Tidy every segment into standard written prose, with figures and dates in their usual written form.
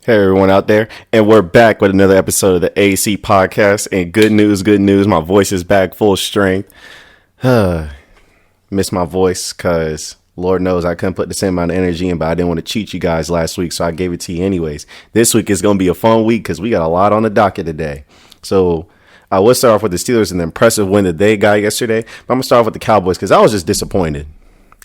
Hey everyone out there, and we're back with another episode of the AC podcast. And good news, my voice is back full strength. Miss my voice because Lord knows I couldn't put the same amount of energy in, but I didn't want to cheat you guys last week, so I gave it to you anyways. This week is going to be a fun week because we got a lot on the docket today. So I will start off with the Steelers and the impressive win that they got yesterday, but I'm going to start off with the Cowboys because I was just disappointed.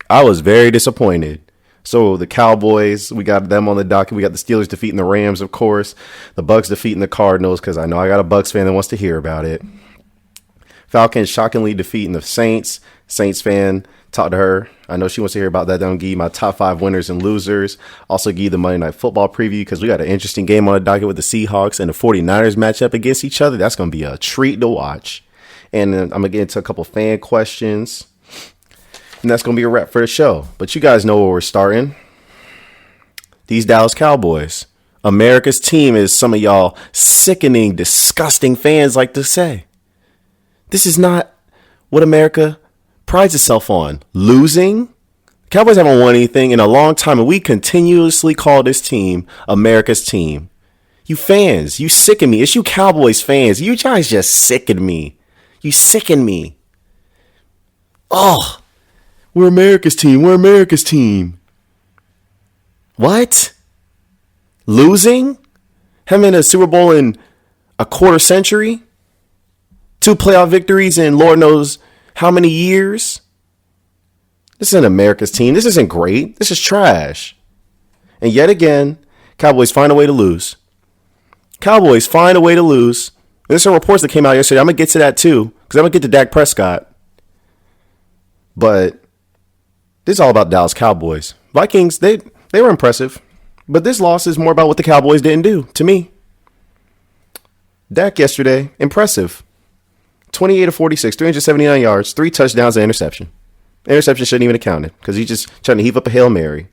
I was very disappointed. So the Cowboys, we got them on the docket. We got the Steelers defeating the Rams, of course. The Bucks defeating the Cardinals because I know I got a Bucks fan that wants to hear about it. Falcons shockingly defeating the Saints. Saints fan, talk to her. I know she wants to hear about that. Then I'll give you my top 5 winners and losers. Also give you the Monday Night Football preview because we got an interesting game on the docket with the Seahawks and the 49ers match up against each other. That's going to be a treat to watch. And then I'm going to get into a couple fan questions. And that's going to be a wrap for the show. But you guys know where we're starting. These Dallas Cowboys. America's team, as some of y'all sickening, disgusting fans like to say. This is not what America prides itself on. Losing. Cowboys haven't won anything in a long time, and we continuously call this team America's team. You fans, you sicken me. It's you Cowboys fans. You guys just sicken me. You sicken me. Oh. We're America's team. We're America's team. What? Losing? Having a Super Bowl in a quarter century? 2 playoff victories in Lord knows how many years? This isn't America's team. This isn't great. This is trash. And yet again, Cowboys find a way to lose. Cowboys find a way to lose. There's some reports that came out yesterday. I'm going to get to that too, because I'm going to get to Dak Prescott. But this is all about Dallas Cowboys. Vikings, they were impressive. But this loss is more about what the Cowboys didn't do, to me. Dak yesterday, impressive. 28 of 46, 379 yards, 3 touchdowns, and interception. Interception shouldn't even have counted because he's just trying to heave up a Hail Mary.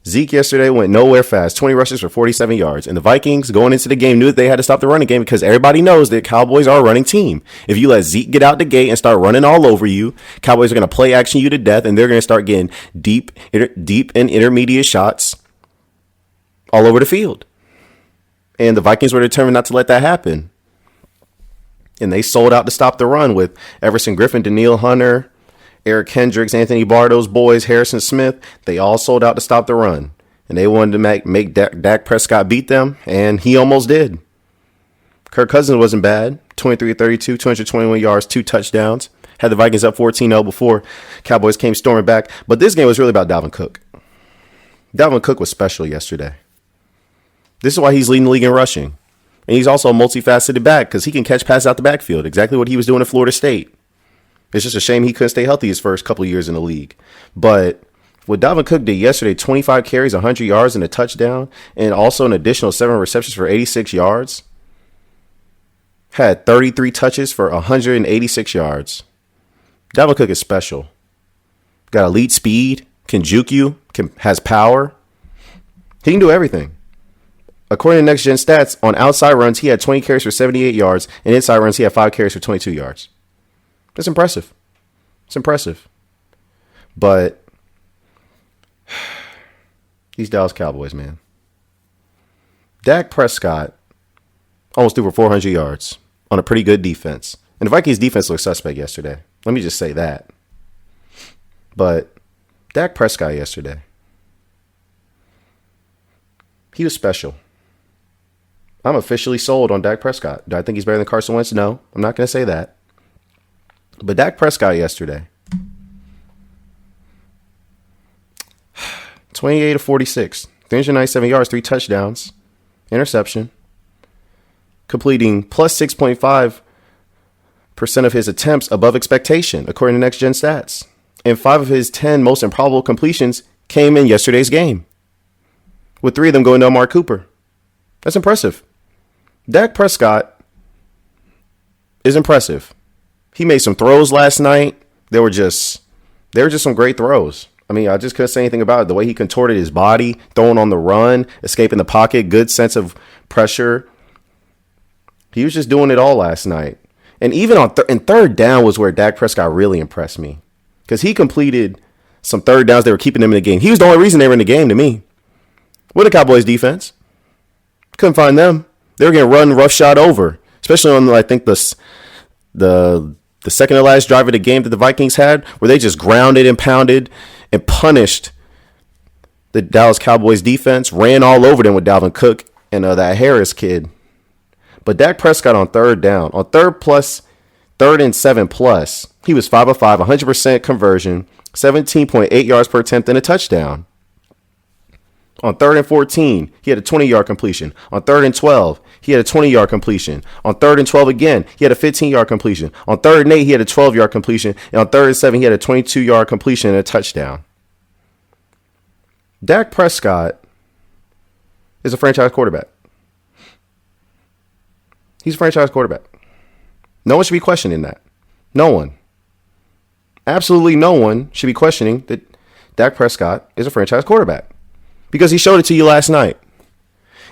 Zeke yesterday went nowhere fast, 20 rushes for 47 yards. And the Vikings, going into the game, knew that they had to stop the running game because everybody knows that Cowboys are a running team. If you let Zeke get out the gate and start running all over you, Cowboys are going to play action you to death, and they're going to start getting deep and intermediate shots all over the field. And the Vikings were determined not to let that happen. And they sold out to stop the run with Everson Griffin, Danielle Hunter, Eric Hendricks, Anthony Barr, those boys, Harrison Smith. They all sold out to stop the run. And they wanted to make Dak Prescott beat them, and he almost did. Kirk Cousins wasn't bad. 23-32, 221 yards, 2 touchdowns. Had the Vikings up 14-0 before Cowboys came storming back. But this game was really about Dalvin Cook. Dalvin Cook was special yesterday. This is why he's leading the league in rushing. And he's also a multifaceted back because he can catch passes out the backfield. Exactly what he was doing at Florida State. It's just a shame he couldn't stay healthy his first couple of years in the league. But what Dalvin Cook did yesterday, 25 carries, 100 yards, and a touchdown, and also an additional 7 receptions for 86 yards. Had 33 touches for 186 yards. Dalvin Cook is special. Got elite speed, can juke you, has power. He can do everything. According to Next Gen Stats, on outside runs, he had 20 carries for 78 yards, and inside runs, he had 5 carries for 22 yards. That's impressive. It's impressive. But these Dallas Cowboys, man. Dak Prescott almost threw for 400 yards on a pretty good defense. And the Vikings defense looked suspect yesterday. Let me just say that. But Dak Prescott yesterday, he was special. I'm officially sold on Dak Prescott. Do I think he's better than Carson Wentz? No, I'm not going to say that. But Dak Prescott yesterday, 28 of 46, 397 yards, 3 touchdowns, interception, completing plus 6.5% of his attempts above expectation, according to Next Gen Stats. And 5 of his 10 most improbable completions came in yesterday's game, with 3 of them going to Amari Cooper. That's impressive. Dak Prescott is impressive. He made some throws last night. They were just some great throws. I mean, I just couldn't say anything about it. The way he contorted his body, throwing on the run, escaping the pocket, good sense of pressure. He was just doing it all last night. And even on in third down was where Dak Prescott really impressed me. Because he completed some third downs that were keeping them in the game. He was the only reason they were in the game to me. What a Cowboys defense. Couldn't find them. They were getting run roughshod over, especially on, I think, the second to last drive of the game that the Vikings had, where they just grounded and pounded and punished the Dallas Cowboys defense, ran all over them with Dalvin Cook and that Harris kid. But Dak Prescott on third down, on third and 7 plus, he was 5 of 5, 100% conversion, 17.8 yards per attempt and a touchdown. On 3rd and 14, he had a 20-yard completion. On 3rd and 12, he had a 20-yard completion. On 3rd and 12 again, he had a 15-yard completion. On 3rd and 8, he had a 12-yard completion. And on 3rd and 7, he had a 22-yard completion and a touchdown. Dak Prescott is a franchise quarterback. He's a franchise quarterback. No one should be questioning that. No one. Absolutely no one should be questioning that Dak Prescott is a franchise quarterback. Because he showed it to you last night.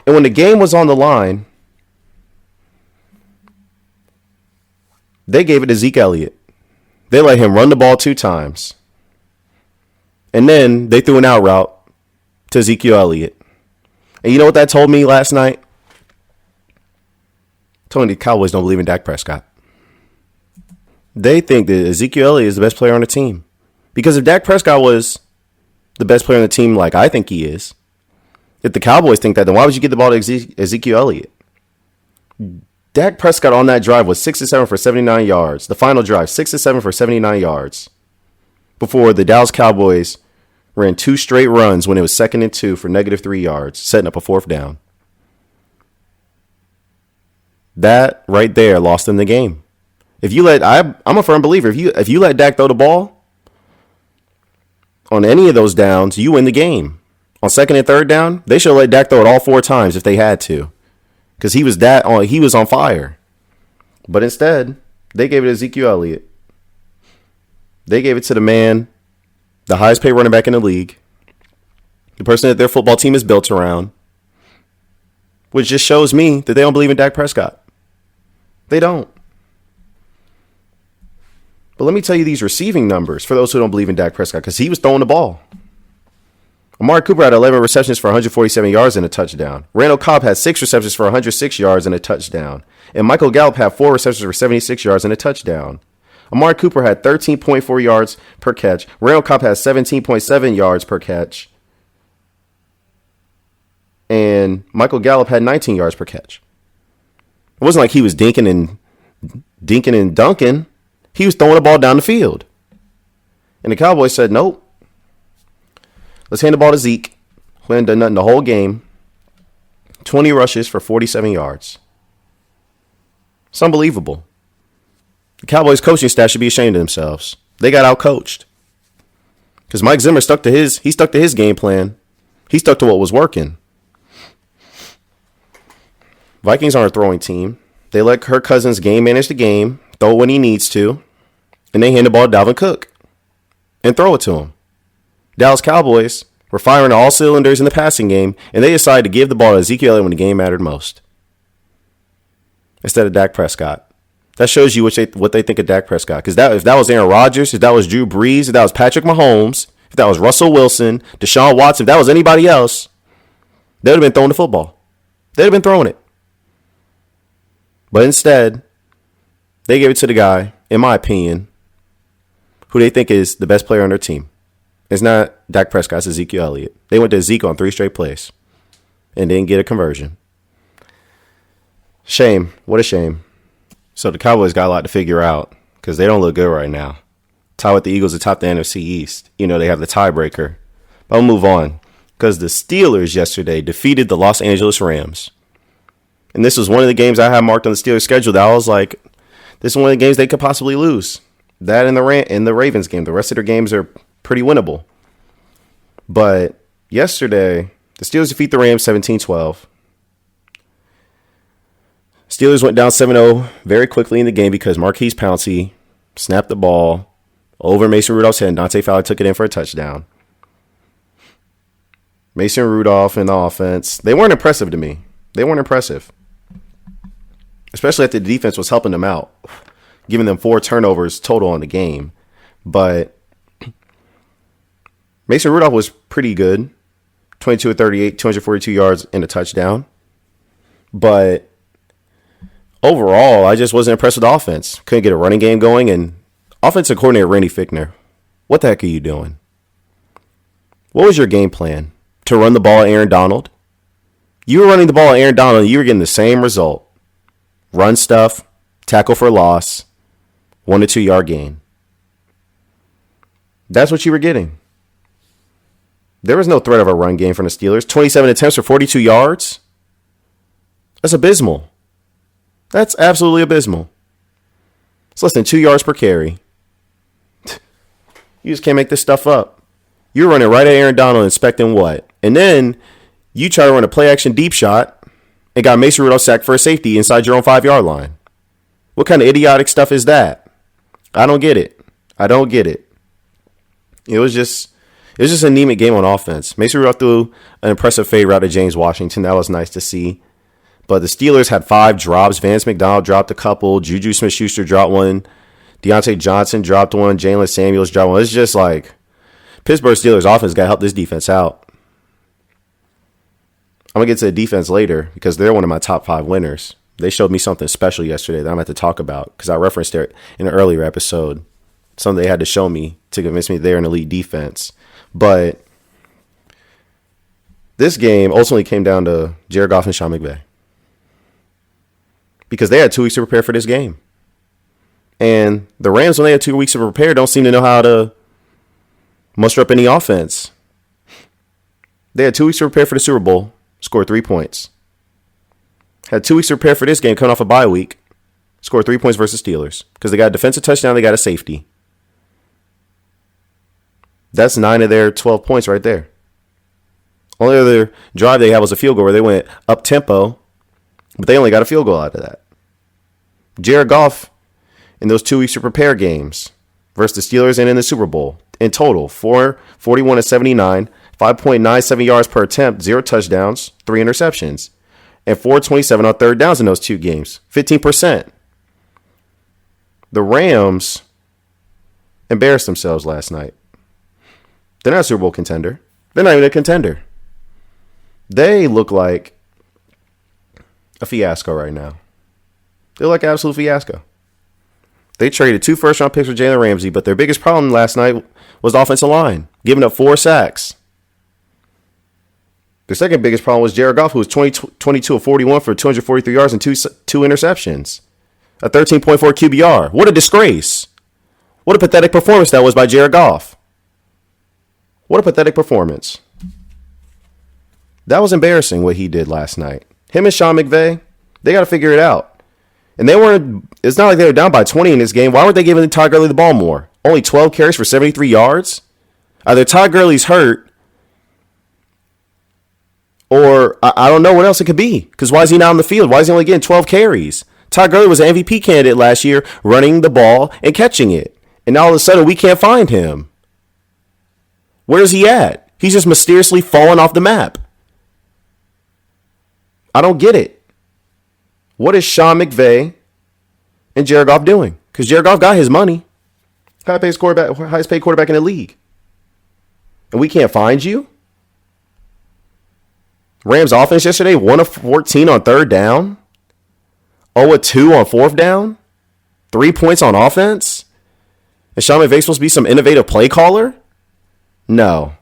And when the game was on the line, they gave it to Zeke Elliott. They let him run the ball 2 times. And then they threw an out route to Ezekiel Elliott. And you know what that told me last night? Told me the Cowboys don't believe in Dak Prescott. They think that Ezekiel Elliott is the best player on the team. Because if Dak Prescott was the best player on the team like I think he is, if the Cowboys think that, then why would you get the ball to Ezekiel Elliott? Dak Prescott on that drive was 6 of 7 for 79 yards. The final drive, 6 of 7 for 79 yards. Before the Dallas Cowboys ran 2 straight runs when it was 2nd and 2 for -3 yards, setting up a 4th down. That right there lost them the game. If you let, I'm a firm believer. If you let Dak throw the ball on any of those downs, you win the game. On 2nd and 3rd down, they should have let Dak throw it all 4 times if they had to, because he was on fire. But instead, they gave it to Ezekiel Elliott. They gave it to the man, the highest paid running back in the league, the person that their football team is built around, which just shows me that they don't believe in Dak Prescott. They don't. But let me tell you these receiving numbers for those who don't believe in Dak Prescott, because he was throwing the ball. Amari Cooper had 11 receptions for 147 yards and a touchdown. Randall Cobb had 6 receptions for 106 yards and a touchdown. And Michael Gallup had 4 receptions for 76 yards and a touchdown. Amari Cooper had 13.4 yards per catch. Randall Cobb had 17.7 yards per catch. And Michael Gallup had 19 yards per catch. It wasn't like he was dinking and dunking. He was throwing the ball down the field. And the Cowboys said, nope. Let's hand the ball to Zeke, who hadn't done nothing the whole game. 20 rushes for 47 yards. It's unbelievable. The Cowboys coaching staff should be ashamed of themselves. They got outcoached. Because Mike Zimmer stuck to his game plan. He stuck to what was working. Vikings aren't a throwing team. They let Kirk Cousins game manage the game, throw it when he needs to, and they hand the ball to Dalvin Cook and throw it to him. Dallas Cowboys were firing all cylinders in the passing game, and they decided to give the ball to Ezekiel Elliott when the game mattered most, instead of Dak Prescott. That shows you what they think of Dak Prescott. Because if that was Aaron Rodgers, if that was Drew Brees, if that was Patrick Mahomes, if that was Russell Wilson, Deshaun Watson, if that was anybody else, they would have been throwing the football. They'd have been throwing it. But instead, they gave it to the guy, in my opinion, who they think is the best player on their team. It's not Dak Prescott, it's Ezekiel Elliott. They went to Zeke on 3 straight plays and didn't get a conversion. Shame. What a shame. So the Cowboys got a lot to figure out because they don't look good right now. Tied with the Eagles atop the NFC East. You know, they have the tiebreaker. But I'll move on because the Steelers yesterday defeated the Los Angeles Rams. And this was one of the games I had marked on the Steelers schedule that I was like, this is one of the games they could possibly lose. That and the Ravens game. The rest of their games are pretty winnable. But yesterday, the Steelers defeat the Rams 17-12. Steelers went down 7-0 very quickly in the game because Marquise Pouncey snapped the ball over Mason Rudolph's head, and Dante Fowler took it in for a touchdown. Mason Rudolph and the offense, they weren't impressive to me. They weren't impressive. Especially after the defense was helping them out, giving them 4 turnovers total on the game. But Mason Rudolph was pretty good. 22 of 38, 242 yards and a touchdown. But overall, I just wasn't impressed with the offense. Couldn't get a running game going. And offensive coordinator Randy Fichtner, what the heck are you doing? What was your game plan? To run the ball at Aaron Donald? You were running the ball at Aaron Donald and you were getting the same result. Run stuff, tackle for loss, 1 to 2 yard gain. That's what you were getting. There was no threat of a run game from the Steelers. 27 attempts for 42 yards. That's abysmal. That's absolutely abysmal. It's less than 2 yards per carry. You just can't make this stuff up. You're running right at Aaron Donald expecting what? And then you try to run a play action deep shot and got Mason Rudolph sacked for a safety inside your own 5 yard line. What kind of idiotic stuff is that? I don't get it. I don't get it. It was just an anemic game on offense. Mason Rudolph threw an impressive fade route to James Washington. That was nice to see. But the Steelers had 5 drops. Vance McDonald dropped a couple. Juju Smith-Schuster dropped one. Deontay Johnson dropped one. Jalen Samuels dropped one. It's just like Pittsburgh Steelers offense got to help this defense out. I'm going to get to the defense later because they're one of my top 5 winners. They showed me something special yesterday that I'm going to have to talk about because I referenced it in an earlier episode. Something they had to show me to convince me they're an elite defense. But this game ultimately came down to Jared Goff and Sean McVay. Because they had 2 weeks to prepare for this game. And the Rams, when they had 2 weeks to prepare, don't seem to know how to muster up any offense. They had 2 weeks to prepare for the Super Bowl, scored 3 points. Had 2 weeks to prepare for this game, coming off a bye week, scored 3 points versus Steelers. Because they got a defensive touchdown, they got a safety. That's 9 of their 12 points right there. Only other drive they had was a field goal where they went up tempo, but they only got a field goal out of that. Jared Goff, in those 2 weeks to prepare games versus the Steelers and in the Super Bowl, in total, 41 to 79, 5.97 yards per attempt, 0 touchdowns, 3 interceptions, and 427 on third downs in those 2 games, 15%. The Rams embarrassed themselves last night. They're not a Super Bowl contender. They're not even a contender. They look like a fiasco right now. They're like an absolute fiasco. They traded 2 first-round picks for Jalen Ramsey, but their biggest problem last night was the offensive line, giving up 4 sacks. Their second biggest problem was Jared Goff, who was 22 of 41 for 243 yards and 2 interceptions. A 13.4 QBR. What a disgrace. What a pathetic performance that was by Jared Goff. What a pathetic performance. That was embarrassing what he did last night. Him and Sean McVay, they got to figure it out. And it's not like they were down by 20 in this game. Why weren't they giving Todd Gurley the ball more? Only 12 carries for 73 yards? Either Todd Gurley's hurt or I don't know what else it could be. Because why is he not on the field? Why is he only getting 12 carries? Todd Gurley was an MVP candidate last year, running the ball and catching it. And all of a sudden, we can't find him. Where's he at? He's just mysteriously fallen off the map. I don't get it. What is Sean McVay and Jared Goff doing? Because Jared Goff got his money. Highest paid quarterback in the league. And we can't find you? Rams offense yesterday, 1 of 14 on third down. 0 of 2 on fourth down. 3 points on offense. And Sean McVay supposed to be some innovative play caller? No.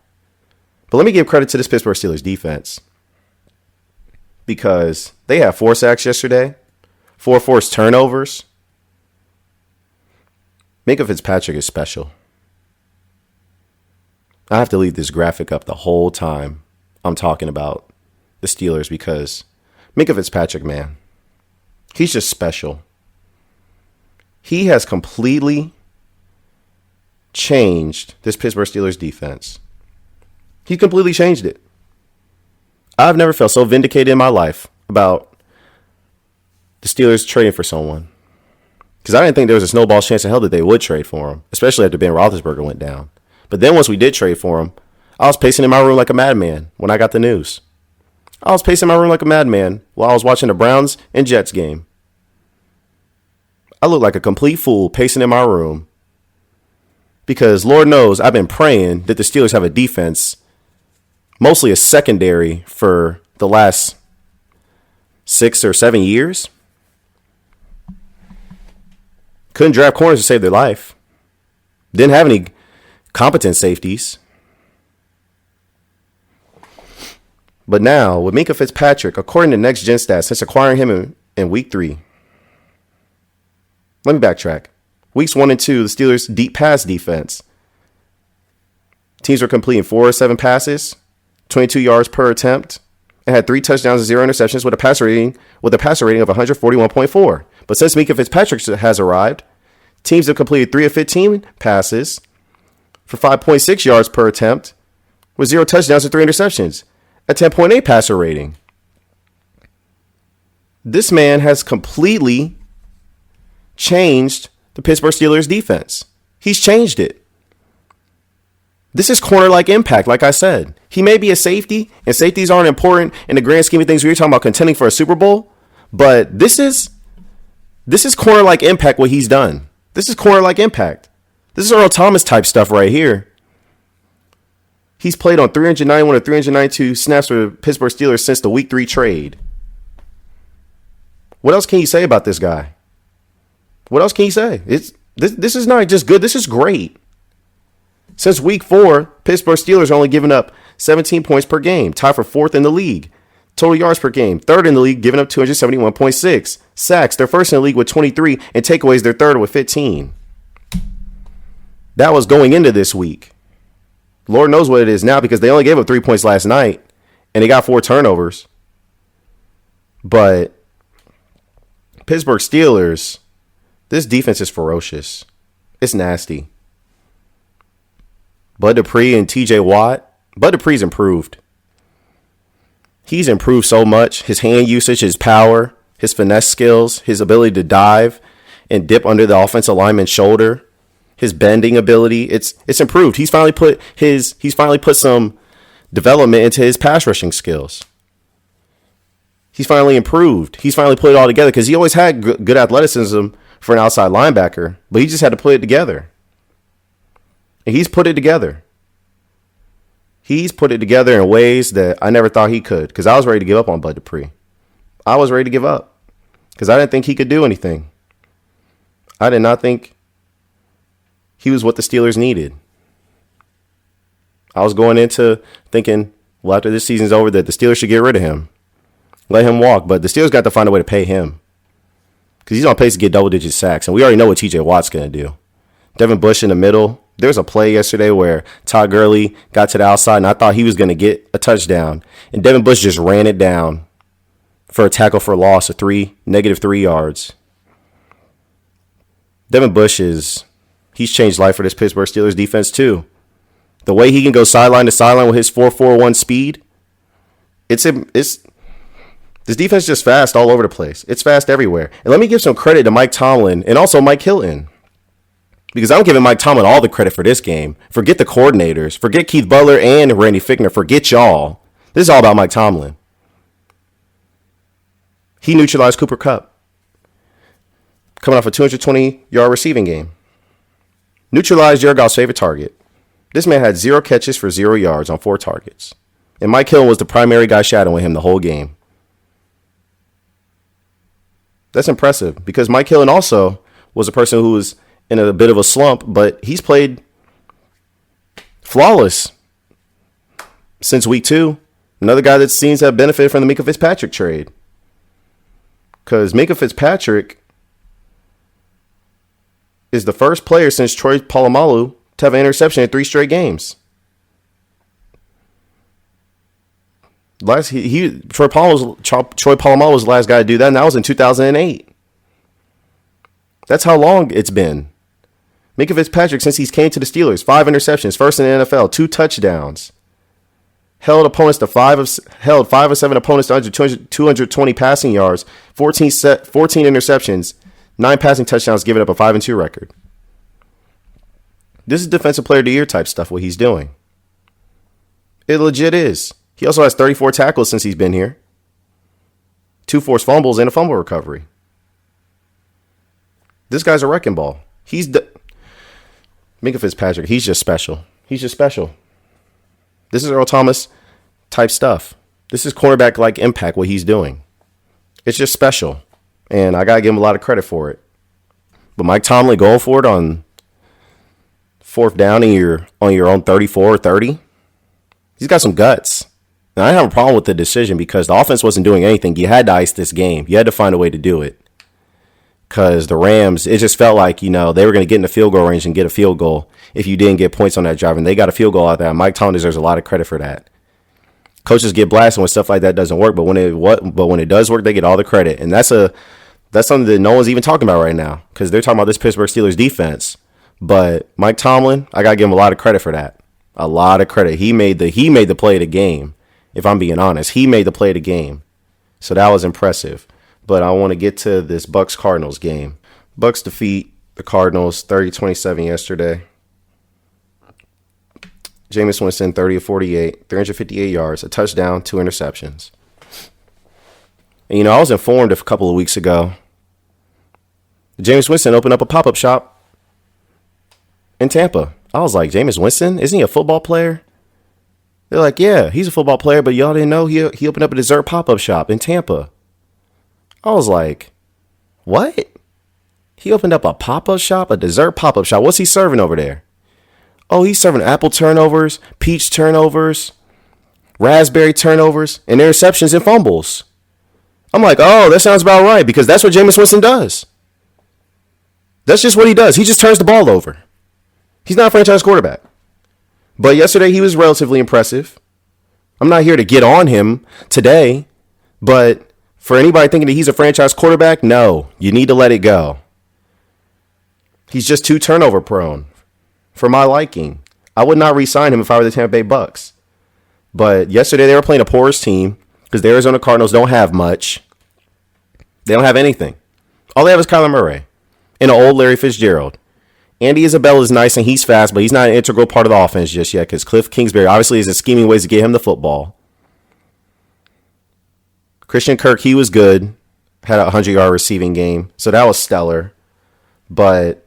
But let me give credit to this Pittsburgh Steelers defense. Because they had 4 sacks yesterday. 4 forced turnovers. Minka Fitzpatrick is special. I have to leave this graphic up the whole time I'm talking about the Steelers because Minka Fitzpatrick, man, he's just special. He has completely changed this Pittsburgh Steelers defense. He completely changed it. I've never felt so vindicated in my life about the Steelers trading for someone. Because I didn't think there was a snowball's chance in hell that they would trade for him, especially after Ben Roethlisberger went down. But then once we did trade for him, I was pacing in my room like a madman when I got the news. I was pacing my room like a madman while I was watching the Browns and Jets game. I looked like a complete fool pacing in my room because Lord knows I've been praying that the Steelers have a defense, mostly a secondary, for the last 6 or 7 years. Couldn't draft corners to save their life. Didn't have any competent safeties. But now, with Minkah Fitzpatrick, according to Next Gen Stats, since acquiring him in week 3. Let me backtrack. Weeks 1 and 2, the Steelers' deep pass defense. Teams were completing 4 or 7 passes, 22 yards per attempt, and had 3 touchdowns and 0 interceptions with a passer rating of 141.4. But since Minkah Fitzpatrick has arrived, teams have completed 3 of 15 passes for 5.6 yards per attempt with 0 touchdowns and 3 interceptions, a 10.8 passer rating. This man has completely changed the Pittsburgh Steelers defense. He's changed it. This is corner-like impact, like I said. He may be a safety, and safeties aren't important in the grand scheme of things. We were talking about contending for a Super Bowl, but this is corner-like impact, what he's done. This is corner-like impact. This is Earl Thomas type stuff right here. He's played on 391 or 392 snaps for the Pittsburgh Steelers since the Week 3 trade. What else can you say about this guy? What else can you say? This is not just good. This is great. Since Week 4, Pittsburgh Steelers are only giving up 17 points per game, tied for 4th in the league. Total yards per game, 3rd in the league, giving up 271.6. Sacks, they're 1st in the league with 23, and takeaways, they're 3rd with 15. That was going into this week. Lord knows what it is now because they only gave up 3 points last night, and they got 4 turnovers. But Pittsburgh Steelers, this defense is ferocious. It's nasty. Bud Dupree and TJ Watt. Bud Dupree's improved. He's improved so much. His hand usage, his power, his finesse skills, his ability to dive and dip under the offensive lineman's shoulder, his bending ability, it's improved. He's finally put some development into his pass rushing skills. He's finally improved. He's finally put it all together because he always had good athleticism for an outside linebacker, but he just had to put it together. And he's put it together. He's put it together in ways that I never thought he could because I was ready to give up on Bud Dupree. I was ready to give up because I didn't think he could do anything. I did not think he was what the Steelers needed. I was going into thinking, well, after this season's over, that the Steelers should get rid of him. Let him walk. But the Steelers got to find a way to pay him because he's on pace to get double-digit sacks. And we already know what TJ Watt's going to do. Devin Bush in the middle. There's a play yesterday where Todd Gurley got to the outside, and I thought he was going to get a touchdown. And Devin Bush just ran it down for a tackle for a loss of -3 yards. Devin Bush he's changed life for this Pittsburgh Steelers defense too. The way he can go sideline to sideline with his 4.41 speed, this defense is just fast all over the place. It's fast everywhere. And let me give some credit to Mike Tomlin and also Mike Hilton. Because I'm giving Mike Tomlin all the credit for this game. Forget the coordinators. Forget Keith Butler and Randy Fichtner. Forget y'all. This is all about Mike Tomlin. He neutralized Cooper Kupp, coming off a 220-yard receiving game. Neutralized Jared Goff's favorite target. This man had 0 catches for 0 yards on 4 targets. And Mike Hill was the primary guy shadowing him the whole game. That's impressive because Mike Hillen also was a person who was in a bit of a slump, but he's played flawless since week 2. Another guy that seems to have benefited from the Minkah Fitzpatrick trade. Because Minkah Fitzpatrick is the first player since Troy Polamalu to have an interception in 3 straight games. Troy Polamalu was the last guy to do that, and that was in 2008. That's how long it's been. Minkah Fitzpatrick, since he's came to the Steelers, 5 interceptions, 1st in the NFL, 2 touchdowns. Held 5 of 7 opponents to under 220 passing yards, 14 interceptions, 9 passing touchdowns, giving up a 5-2 record. This is defensive player of the year type stuff, what he's doing. It legit is. He also has 34 tackles since he's been here. 2 forced fumbles and a fumble recovery. This guy's a wrecking ball. Minkah Fitzpatrick, he's just special. He's just special. This is Earl Thomas type stuff. This is cornerback-like impact, what he's doing. It's just special. And I got to give him a lot of credit for it. But Mike Tomlin going for it on fourth down on your own 34 or 30. He's got some guts. And I have a problem with the decision because the offense wasn't doing anything. You had to ice this game. You had to find a way to do it. Because the Rams, it just felt like, they were going to get in the field goal range and get a field goal if you didn't get points on that drive. And they got a field goal out of that. Mike Tomlin deserves a lot of credit for that. Coaches get blasted when stuff like that doesn't work, but when it does work, they get all the credit. And that's something that no one's even talking about right now because they're talking about this Pittsburgh Steelers defense. But Mike Tomlin, I got to give him a lot of credit for that. A lot of credit. He made the play of the game. If I'm being honest, he made the play of the game. So that was impressive. But I want to get to this Bucs-Cardinals game. Bucs defeat the Cardinals 30-27 yesterday. Jameis Winston, 30 of 48, 358 yards, a touchdown, 2 interceptions. And, I was informed a couple of weeks ago. Jameis Winston opened up a pop-up shop in Tampa. I was like, Jameis Winston? Isn't he a football player? They're like, yeah, he's a football player, but y'all didn't know he opened up a dessert pop-up shop in Tampa. I was like, what? He opened up a pop-up shop, a dessert pop-up shop. What's he serving over there? Oh, he's serving apple turnovers, peach turnovers, raspberry turnovers, and interceptions and fumbles. I'm like, oh, that sounds about right because that's what Jameis Winston does. That's just what he does. He just turns the ball over. He's not a franchise quarterback. But yesterday he was relatively impressive. I'm not here to get on him today, but for anybody thinking that he's a franchise quarterback, no, you need to let it go. He's just too turnover prone for my liking. I would not re-sign him if I were the Tampa Bay Bucks. But yesterday they were playing a porous team because the Arizona Cardinals don't have much. They don't have anything. All they have is Kyler Murray and an old Larry Fitzgerald. Andy Isabella is nice and he's fast, but he's not an integral part of the offense just yet because Cliff Kingsbury obviously is scheming ways to get him the football. Christian Kirk, he was good. Had a 100-yard receiving game, so that was stellar. But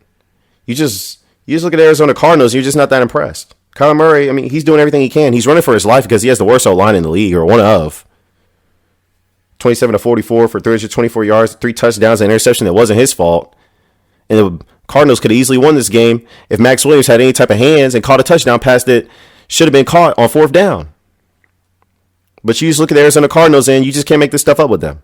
you just look at the Arizona Cardinals, you're just not that impressed. Kyler Murray, I mean, he's doing everything he can. He's running for his life because he has the worst O-line in the league, or one of. 27 of 44 for 324 yards, 3 touchdowns, an interception that wasn't his fault. And the Cardinals could have easily won this game if Max Williams had any type of hands and caught a touchdown pass that should have been caught on 4th down. But you just look at the Arizona Cardinals and you just can't make this stuff up with them.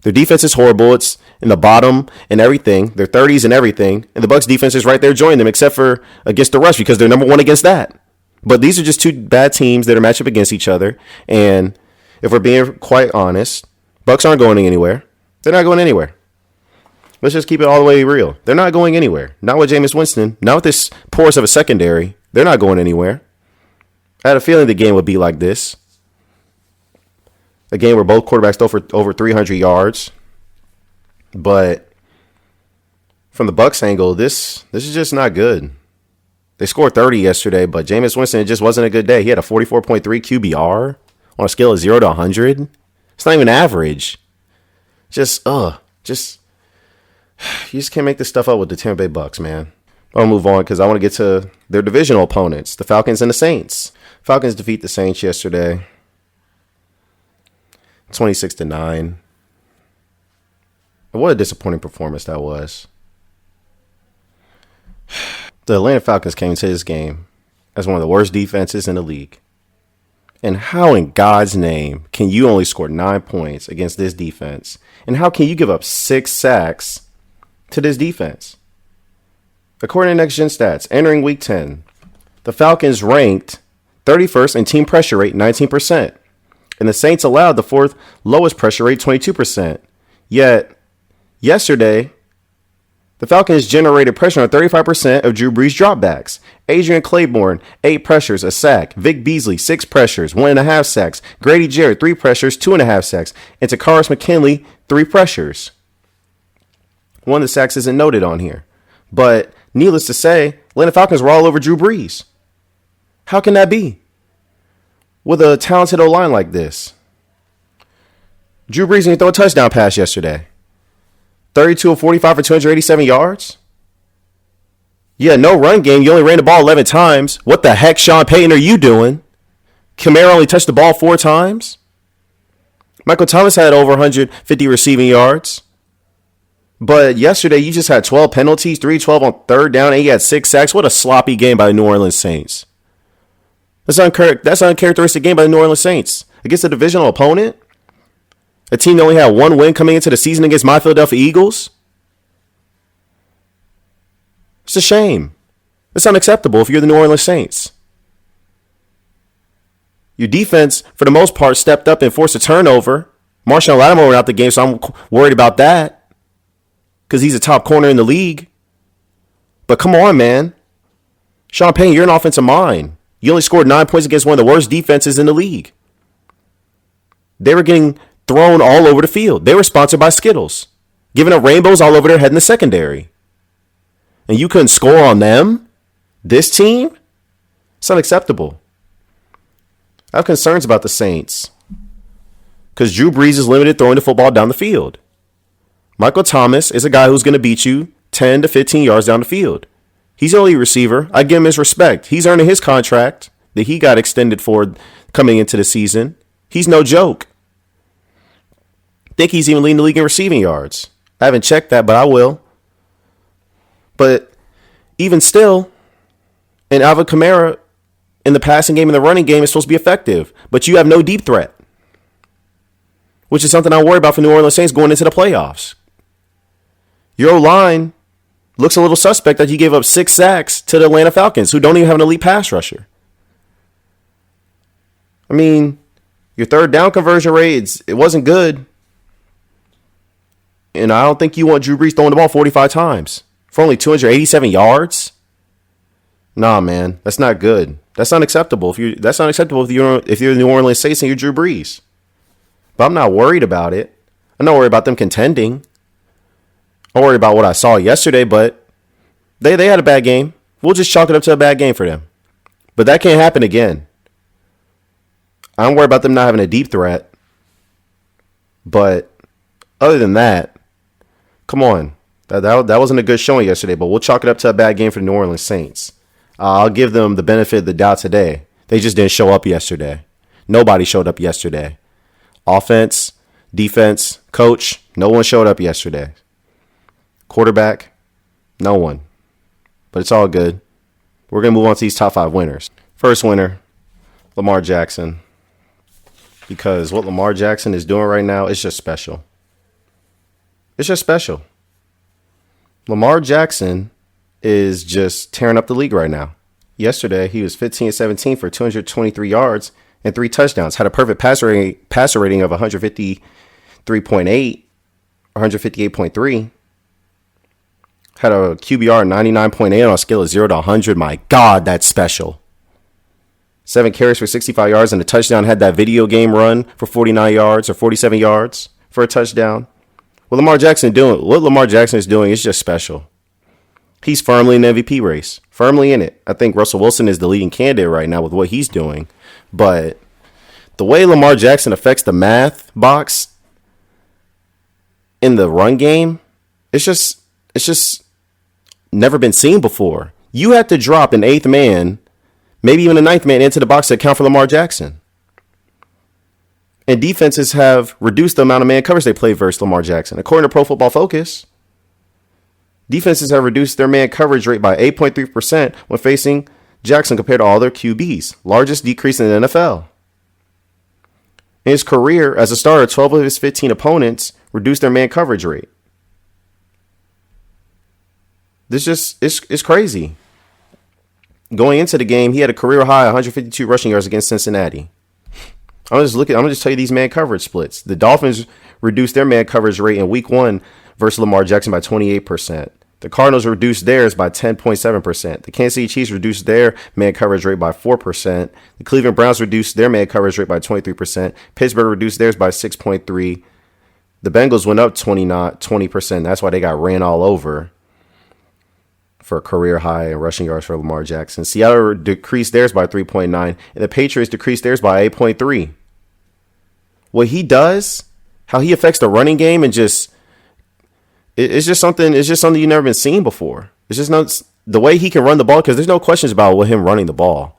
Their defense is horrible. It's in the bottom and everything. They're 30s and everything. And the Bucs defense is right there joining them except for against the rush because they're number 1 against that. But these are just 2 bad teams that are matched up against each other. And if we're being quite honest, Bucs aren't going anywhere. They're not going anywhere. Let's just keep it all the way real. They're not going anywhere. Not with Jameis Winston. Not with this porous of a secondary. They're not going anywhere. I had a feeling the game would be like this. A game where both quarterbacks throw for over 300 yards. But from the Bucs angle, this is just not good. They scored 30 yesterday, but Jameis Winston, it just wasn't a good day. He had a 44.3 QBR on a scale of 0 to 100. It's not even average. You just can't make this stuff up with the Tampa Bay Bucs, man. I'll move on because I want to get to their divisional opponents, the Falcons and the Saints. Falcons defeat the Saints yesterday, 26-9. What a disappointing performance that was. The Atlanta Falcons came into this game as one of the worst defenses in the league. And how in God's name can you only score 9 points against this defense? And how can you give up 6 sacks to this defense? According to Next Gen Stats, entering Week 10, the Falcons ranked 31st in team pressure rate, 19%. And the Saints allowed the 4th lowest pressure rate, 22%. Yet, yesterday, the Falcons generated pressure on 35% of Drew Brees' dropbacks. Adrian Claiborne, 8 pressures, a sack. Vic Beasley, 6 pressures, 1.5 sacks. Grady Jarrett, 3 pressures, 2.5 sacks. And Takaris McKinley, 3 pressures. One of the sacks isn't noted on here. But needless to say, Atlanta Falcons were all over Drew Brees. How can that be? With a talented O-line like this. Drew Brees didn't throw a touchdown pass yesterday. 32 of 45 for 287 yards. Yeah, no run game. You only ran the ball 11 times. What the heck, Sean Payton, are you doing? Kamara only touched the ball 4 times. Michael Thomas had over 150 receiving yards. But yesterday, you just had 12 penalties, 3-12 on third down, and you had 6 sacks. What a sloppy game by the New Orleans Saints. That's an uncharacteristic game by the New Orleans Saints. Against a divisional opponent? A team that only had one win coming into the season against my Philadelphia Eagles? It's a shame. It's unacceptable if you're the New Orleans Saints. Your defense, for the most part, stepped up and forced a turnover. Marshawn Lattimore went out the game, so I'm worried about that because he's a top corner in the league. But come on, man. Sean Payton, you're an offensive mind. You only scored 9 points against one of the worst defenses in the league. They were getting thrown all over the field. They were sponsored by Skittles, giving up rainbows all over their head in the secondary. And you couldn't score on them? This team? It's unacceptable. I have concerns about the Saints because Drew Brees is limited throwing the football down the field. Michael Thomas is a guy who's going to beat you 10 to 15 yards down the field. He's an elite receiver. I give him his respect. He's earning his contract that he got extended for coming into the season. He's no joke. I think he's even leading the league in receiving yards. I haven't checked that, but I will. But even still, and Alvin Kamara in the passing game and the running game is supposed to be effective, but you have no deep threat, which is something I worry about for New Orleans Saints going into the playoffs. Your O-line looks a little suspect that you gave up 6 sacks to the Atlanta Falcons, who don't even have an elite pass rusher. I mean, your third down conversion rate, it wasn't good. And I don't think you want Drew Brees throwing the ball 45 times for only 287 yards. Nah, man, that's not good. That's unacceptable. That's unacceptable if you're the New Orleans Saints and you're Drew Brees. But I'm not worried about it. I'm not worried about them contending. I'm worried about what I saw yesterday, but they had a bad game. We'll just chalk it up to a bad game for them. But that can't happen again. I don't worry about them not having a deep threat. But other than that, come on. That wasn't a good showing yesterday, but we'll chalk it up to a bad game for the New Orleans Saints. I'll give them the benefit of the doubt today. They just didn't show up yesterday. Nobody showed up yesterday. Offense, defense, coach, no one showed up yesterday. Quarterback, no one. But it's all good. We're going to move on to these top 5 winners. First winner, Lamar Jackson. Because what Lamar Jackson is doing right now is just special. It's just special. Lamar Jackson is just tearing up the league right now. Yesterday, he was 15-17 for 223 yards and 3 touchdowns. Had a perfect passer rating of 153.8, 158.3. Had a QBR 99.8 on a scale of 0 to 100. My God, that's special. 7 carries for 65 yards and a touchdown. Had that video game run for 49 yards or 47 yards for a touchdown. What Lamar Jackson is doing is just special. He's firmly in the MVP race. Firmly in it. I think Russell Wilson is the leading candidate right now with what he's doing. But the way Lamar Jackson affects the math box in the run game, it's just never been seen before. You had to drop an 8th man, maybe even a 9th man into the box to account for Lamar Jackson. And defenses have reduced the amount of man coverage they play versus Lamar Jackson. According to Pro Football Focus, defenses have reduced their man coverage rate by 8.3% when facing Jackson compared to all their QBs. Largest decrease in the NFL. In his career as a starter, 12 of his 15 opponents reduced their man coverage rate. It's crazy. Going into the game, he had a career high 152 rushing yards against Cincinnati. I'm gonna just tell you these man coverage splits. The Dolphins reduced their man coverage rate in week 1 versus Lamar Jackson by 28%. The Cardinals reduced theirs by 10.7%. The Kansas City Chiefs reduced their man coverage rate by 4%. The Cleveland Browns reduced their man coverage rate by 23%. Pittsburgh reduced theirs by 6.3%. The Bengals went up 20%. That's why they got ran all over for a career high in rushing yards for Lamar Jackson. Seattle decreased theirs by 3.9, and the Patriots decreased theirs by 8.3. What he does, how he affects the running game, and it's just something you've never been seen before. It's just not the way he can run the ball, because there's no questions about him running the ball,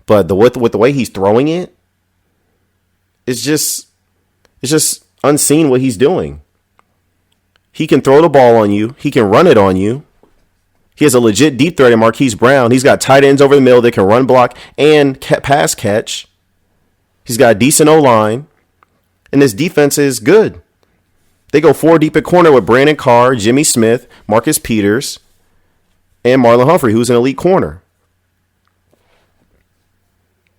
but with the way he's throwing it, it's just It's just unseen what he's doing. He can throw the ball on you. He can run it on you. He has a legit deep threat in Marquise Brown. He's got tight ends over the middle that can run block and pass catch. He's got a decent O-line. And this defense is good. They go 4 deep at corner with Brandon Carr, Jimmy Smith, Marcus Peters, and Marlon Humphrey, who's an elite corner.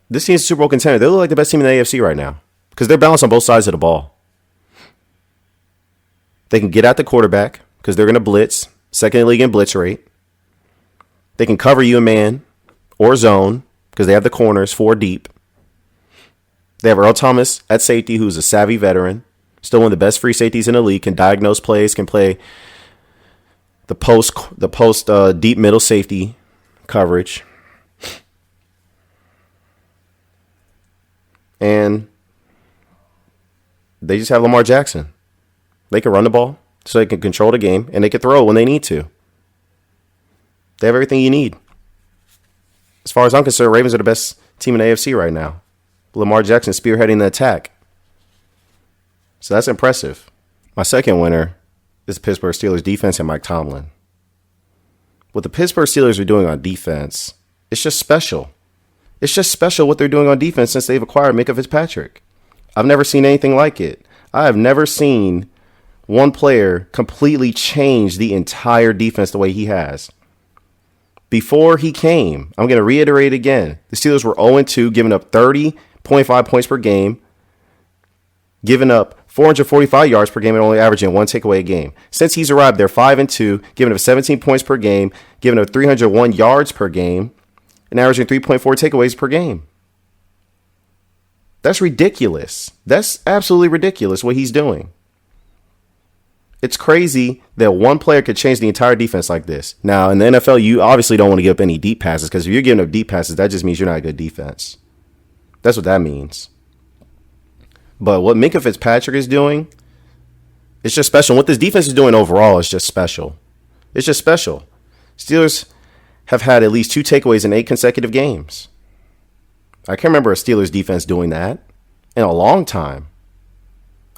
This team's a Super Bowl contender. They look like the best team in the AFC right now because they're balanced on both sides of the ball. They can get at the quarterback because they're going to blitz, second in the league in blitz rate. They can cover you in man or zone because they have the corners 4 deep. They have Earl Thomas at safety, who's a savvy veteran, still one of the best free safeties in the league, can diagnose plays, can play the post deep middle safety coverage. And they just have Lamar Jackson. They can run the ball so they can control the game, and they can throw when they need to. They have everything you need. As far as I'm concerned, Ravens are the best team in the AFC right now. Lamar Jackson spearheading the attack. So that's impressive. My second winner is the Pittsburgh Steelers defense and Mike Tomlin. What the Pittsburgh Steelers are doing on defense, it's just special. It's just special what they're doing on defense since they've acquired Minkah Fitzpatrick. I've never seen anything like it. I have never seen one player completely change the entire defense the way he has. Before he came, I'm going to reiterate again, the Steelers were 0-2, giving up 30.5 points per game, giving up 445 yards per game and only averaging 1 takeaway a game. Since he's arrived, they're 5-2, giving up 17 points per game, giving up 301 yards per game, and averaging 3.4 takeaways per game. That's ridiculous. That's absolutely ridiculous what he's doing. It's crazy that one player could change the entire defense like this. Now, in the NFL, you obviously don't want to give up any deep passes because if you're giving up deep passes, that just means you're not a good defense. That's what that means. But what Minkah Fitzpatrick is doing, it's just special. What this defense is doing overall is just special. It's just special. Steelers have had at least 2 takeaways in 8 consecutive games. I can't remember a Steelers defense doing that in a long time.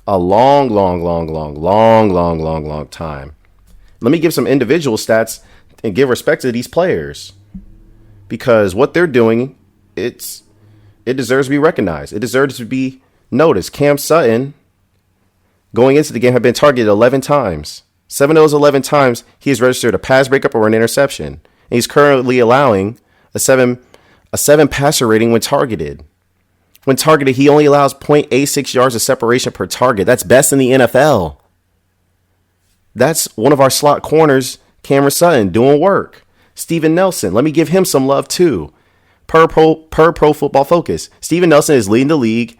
A long time. Let me give some individual stats and give respect to these players because what they're doing, it deserves to be recognized. It deserves to be noticed. Cam Sutton, going into the game, had been targeted 11 times. 7 of those 11 times, he has registered a pass breakup or an interception. And he's currently allowing a 7 passer rating when targeted. When targeted, he only allows 0.86 yards of separation per target. That's best in the NFL. That's one of our slot corners, Cameron Sutton, doing work. Steven Nelson, let me give him some love too. Per Pro Football Focus, Steven Nelson is leading the league,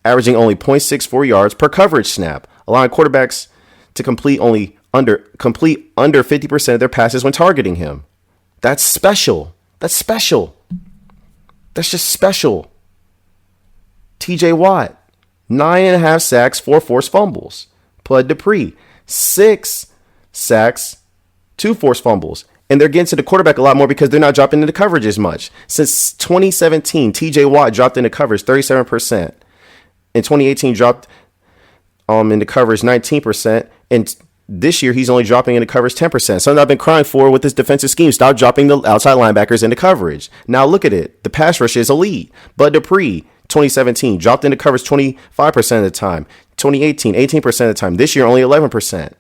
averaging only 0.64 yards per coverage snap, allowing quarterbacks to complete under 50% of their passes when targeting him. That's special. That's special. That's just special. TJ Watt, 9.5 sacks, 4 forced fumbles. Bud Dupree, 6 sacks, 2 forced fumbles. And they're getting to the quarterback a lot more because they're not dropping into coverage as much. Since 2017, TJ Watt dropped into coverage 37%. In 2018, dropped into coverage 19%. And this year, he's only dropping into coverage 10%. Something I've been crying for with this defensive scheme. Stop dropping the outside linebackers into coverage. Now look at it. The pass rush is elite. Bud Dupree, 2017, dropped into coverage 25% of the time. 2018, 18% of the time. This year, only 11%.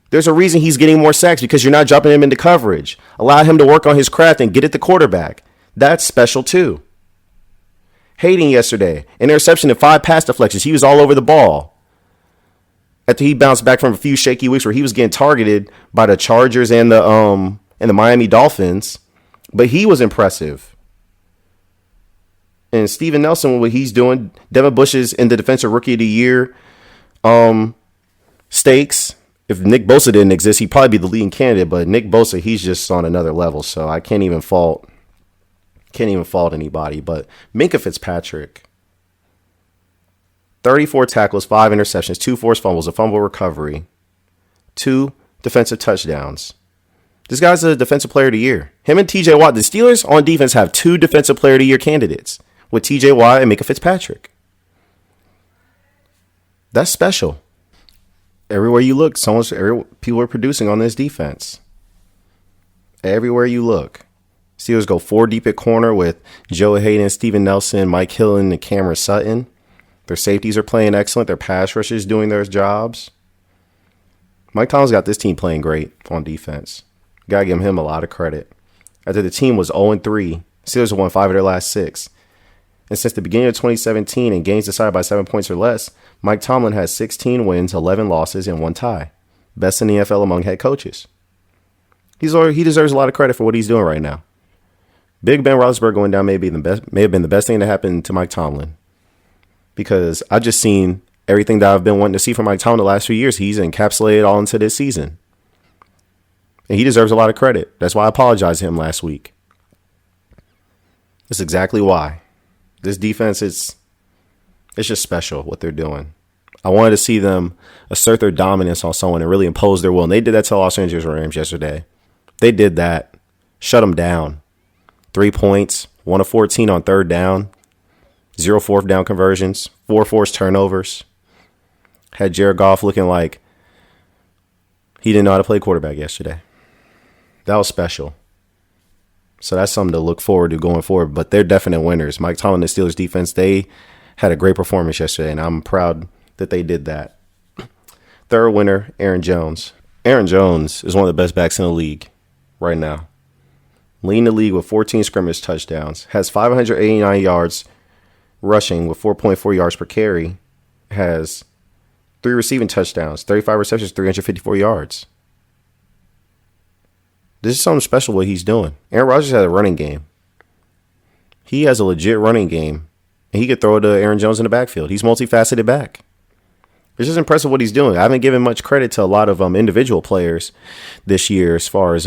There's a reason he's getting more sacks because you're not dropping him into coverage. Allow him to work on his craft and get at the quarterback. That's special too. Hayden yesterday, an interception and 5 pass deflections. He was all over the ball. After he bounced back from a few shaky weeks where he was getting targeted by the Chargers and the Miami Dolphins, but he was impressive. And Steven Nelson, what he's doing, Devin Bush is in the Defensive Rookie of the Year stakes. If Nick Bosa didn't exist, he'd probably be the leading candidate. But Nick Bosa, he's just on another level. So I can't even fault anybody. But Minkah Fitzpatrick, 34 tackles, 5 interceptions, 2 forced fumbles, a fumble recovery, 2 defensive touchdowns. This guy's a Defensive Player of the Year. Him and TJ Watt, the Steelers on defense have 2 Defensive Player of the Year candidates with TJ Watt and Minkah Fitzpatrick. That's special. Everywhere you look, people are producing on this defense. Everywhere you look. Steelers go 4 deep at corner with Joe Hayden, Steven Nelson, Mike Hill, and Cameron Sutton. Their safeties are playing excellent. Their pass rushers doing their jobs. Mike Tomlin's got this team playing great on defense. Gotta give him a lot of credit. After the team was 0-3, Steelers have won 5 of their last 6. And since the beginning of 2017 in games decided by 7 points or less, Mike Tomlin has 16 wins, 11 losses, and 1 tie. Best in the NFL among head coaches. He deserves a lot of credit for what he's doing right now. Big Ben Roethlisberger going down may have been the best thing to happen to Mike Tomlin. Because I've just seen everything that I've been wanting to see from Mike Tomlin the last few years. He's encapsulated all into this season. And he deserves a lot of credit. That's why I apologized to him last week. That's exactly why. This defense, it's just special what they're doing. I wanted to see them assert their dominance on someone and really impose their will. And they did that to Los Angeles Rams yesterday. They did that. Shut them down. 3 points, 1 of 14 on 3rd down. 0 4th down conversions, 4 forced turnovers. Had Jared Goff looking like he didn't know how to play quarterback yesterday. That was special. So that's something to look forward to going forward. But they're definite winners. Mike Tomlin and the Steelers defense, they had a great performance yesterday, and I'm proud that they did that. Third winner, Aaron Jones. Aaron Jones is one of the best backs in the league right now. Leading the league with 14 scrimmage touchdowns. Has 589 yards rushing with 4.4 yards per carry. Has 3 receiving touchdowns, 35 receptions, 354 yards. This is something special what he's doing. Aaron Rodgers has a running game. He has a legit running game. And he could throw it to Aaron Jones in the backfield. He's multifaceted back. It's just impressive what he's doing. I haven't given much credit to a lot of individual players this year as far as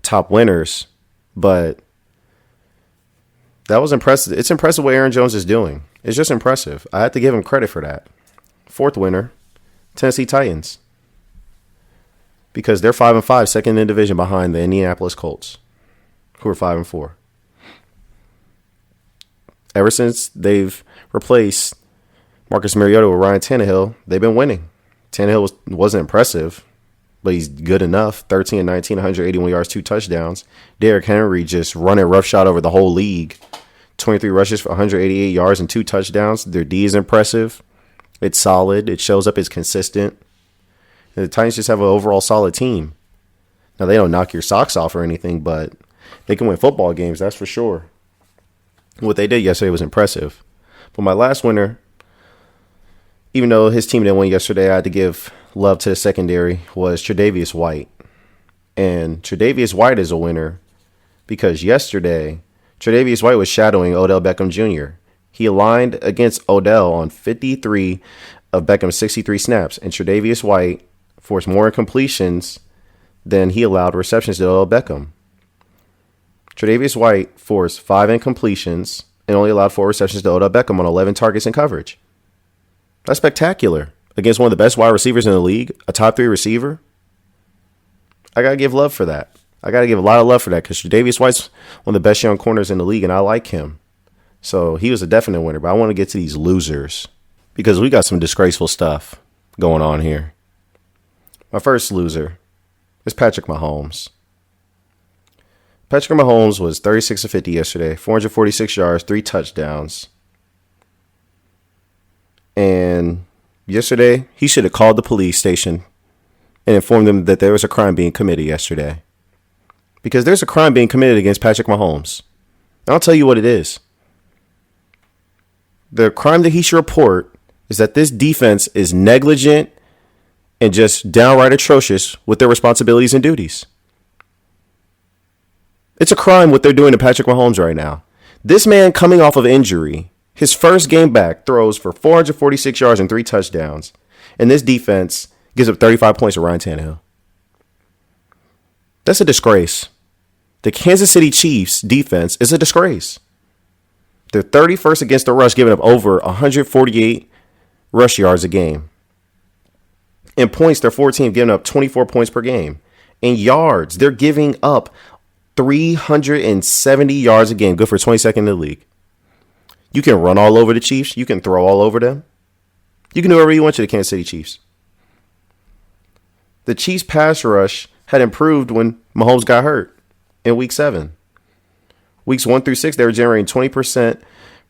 top winners. But that was impressive. It's impressive what Aaron Jones is doing. It's just impressive. I have to give him credit for that. Fourth winner, Tennessee Titans. Because they're 5-5, second in division behind the Indianapolis Colts, who are 5-4. Ever since they've replaced Marcus Mariota with Ryan Tannehill, they've been winning. Tannehill wasn't impressive, but he's good enough. 13-19, 181 yards, 2 touchdowns. Derrick Henry just running roughshod over the whole league. 23 rushes for 188 yards and 2 touchdowns. Their D is impressive. It's solid. It shows up. It's consistent. And the Titans just have an overall solid team. Now, they don't knock your socks off or anything, but they can win football games, that's for sure. What they did yesterday was impressive. But my last winner, even though his team didn't win yesterday, I had to give love to the secondary, was Tre'Davious White. And Tre'Davious White is a winner because yesterday, Tre'Davious White was shadowing Odell Beckham Jr. He aligned against Odell on 53 of Beckham's 63 snaps, and Tre'Davious White forced more incompletions than he allowed receptions to Odell Beckham. Tre'Davious White forced 5 incompletions and only allowed 4 receptions to Odell Beckham on 11 targets in coverage. That's spectacular. Against one of the best wide receivers in the league, a top 3 receiver. I got to give love for that. I got to give a lot of love for that because Tre'Davious White's one of the best young corners in the league, and I like him. So he was a definite winner, but I want to get to these losers because we got some disgraceful stuff going on here. My first loser is Patrick Mahomes. Patrick Mahomes was 36 of 50 yesterday, 446 yards, 3 touchdowns. And yesterday, he should have called the police station and informed them that there was a crime being committed yesterday. Because there's a crime being committed against Patrick Mahomes. And I'll tell you what it is. The crime that he should report is that this defense is negligent and just downright atrocious with their responsibilities and duties. It's a crime what they're doing to Patrick Mahomes right now. This man coming off of injury, his first game back, throws for 446 yards and 3 touchdowns. And this defense gives up 35 points to Ryan Tannehill. That's a disgrace. The Kansas City Chiefs defense is a disgrace. They're 31st against the rush, giving up over 148 rush yards a game. In points, they're 14th, giving up 24 points per game. In yards, they're giving up 370 yards a game, good for 22nd in the league. You can run all over the Chiefs. You can throw all over them. You can do whatever you want to the Kansas City Chiefs. The Chiefs pass rush had improved when Mahomes got hurt in week 7. Weeks 1 through 6, they were generating 20%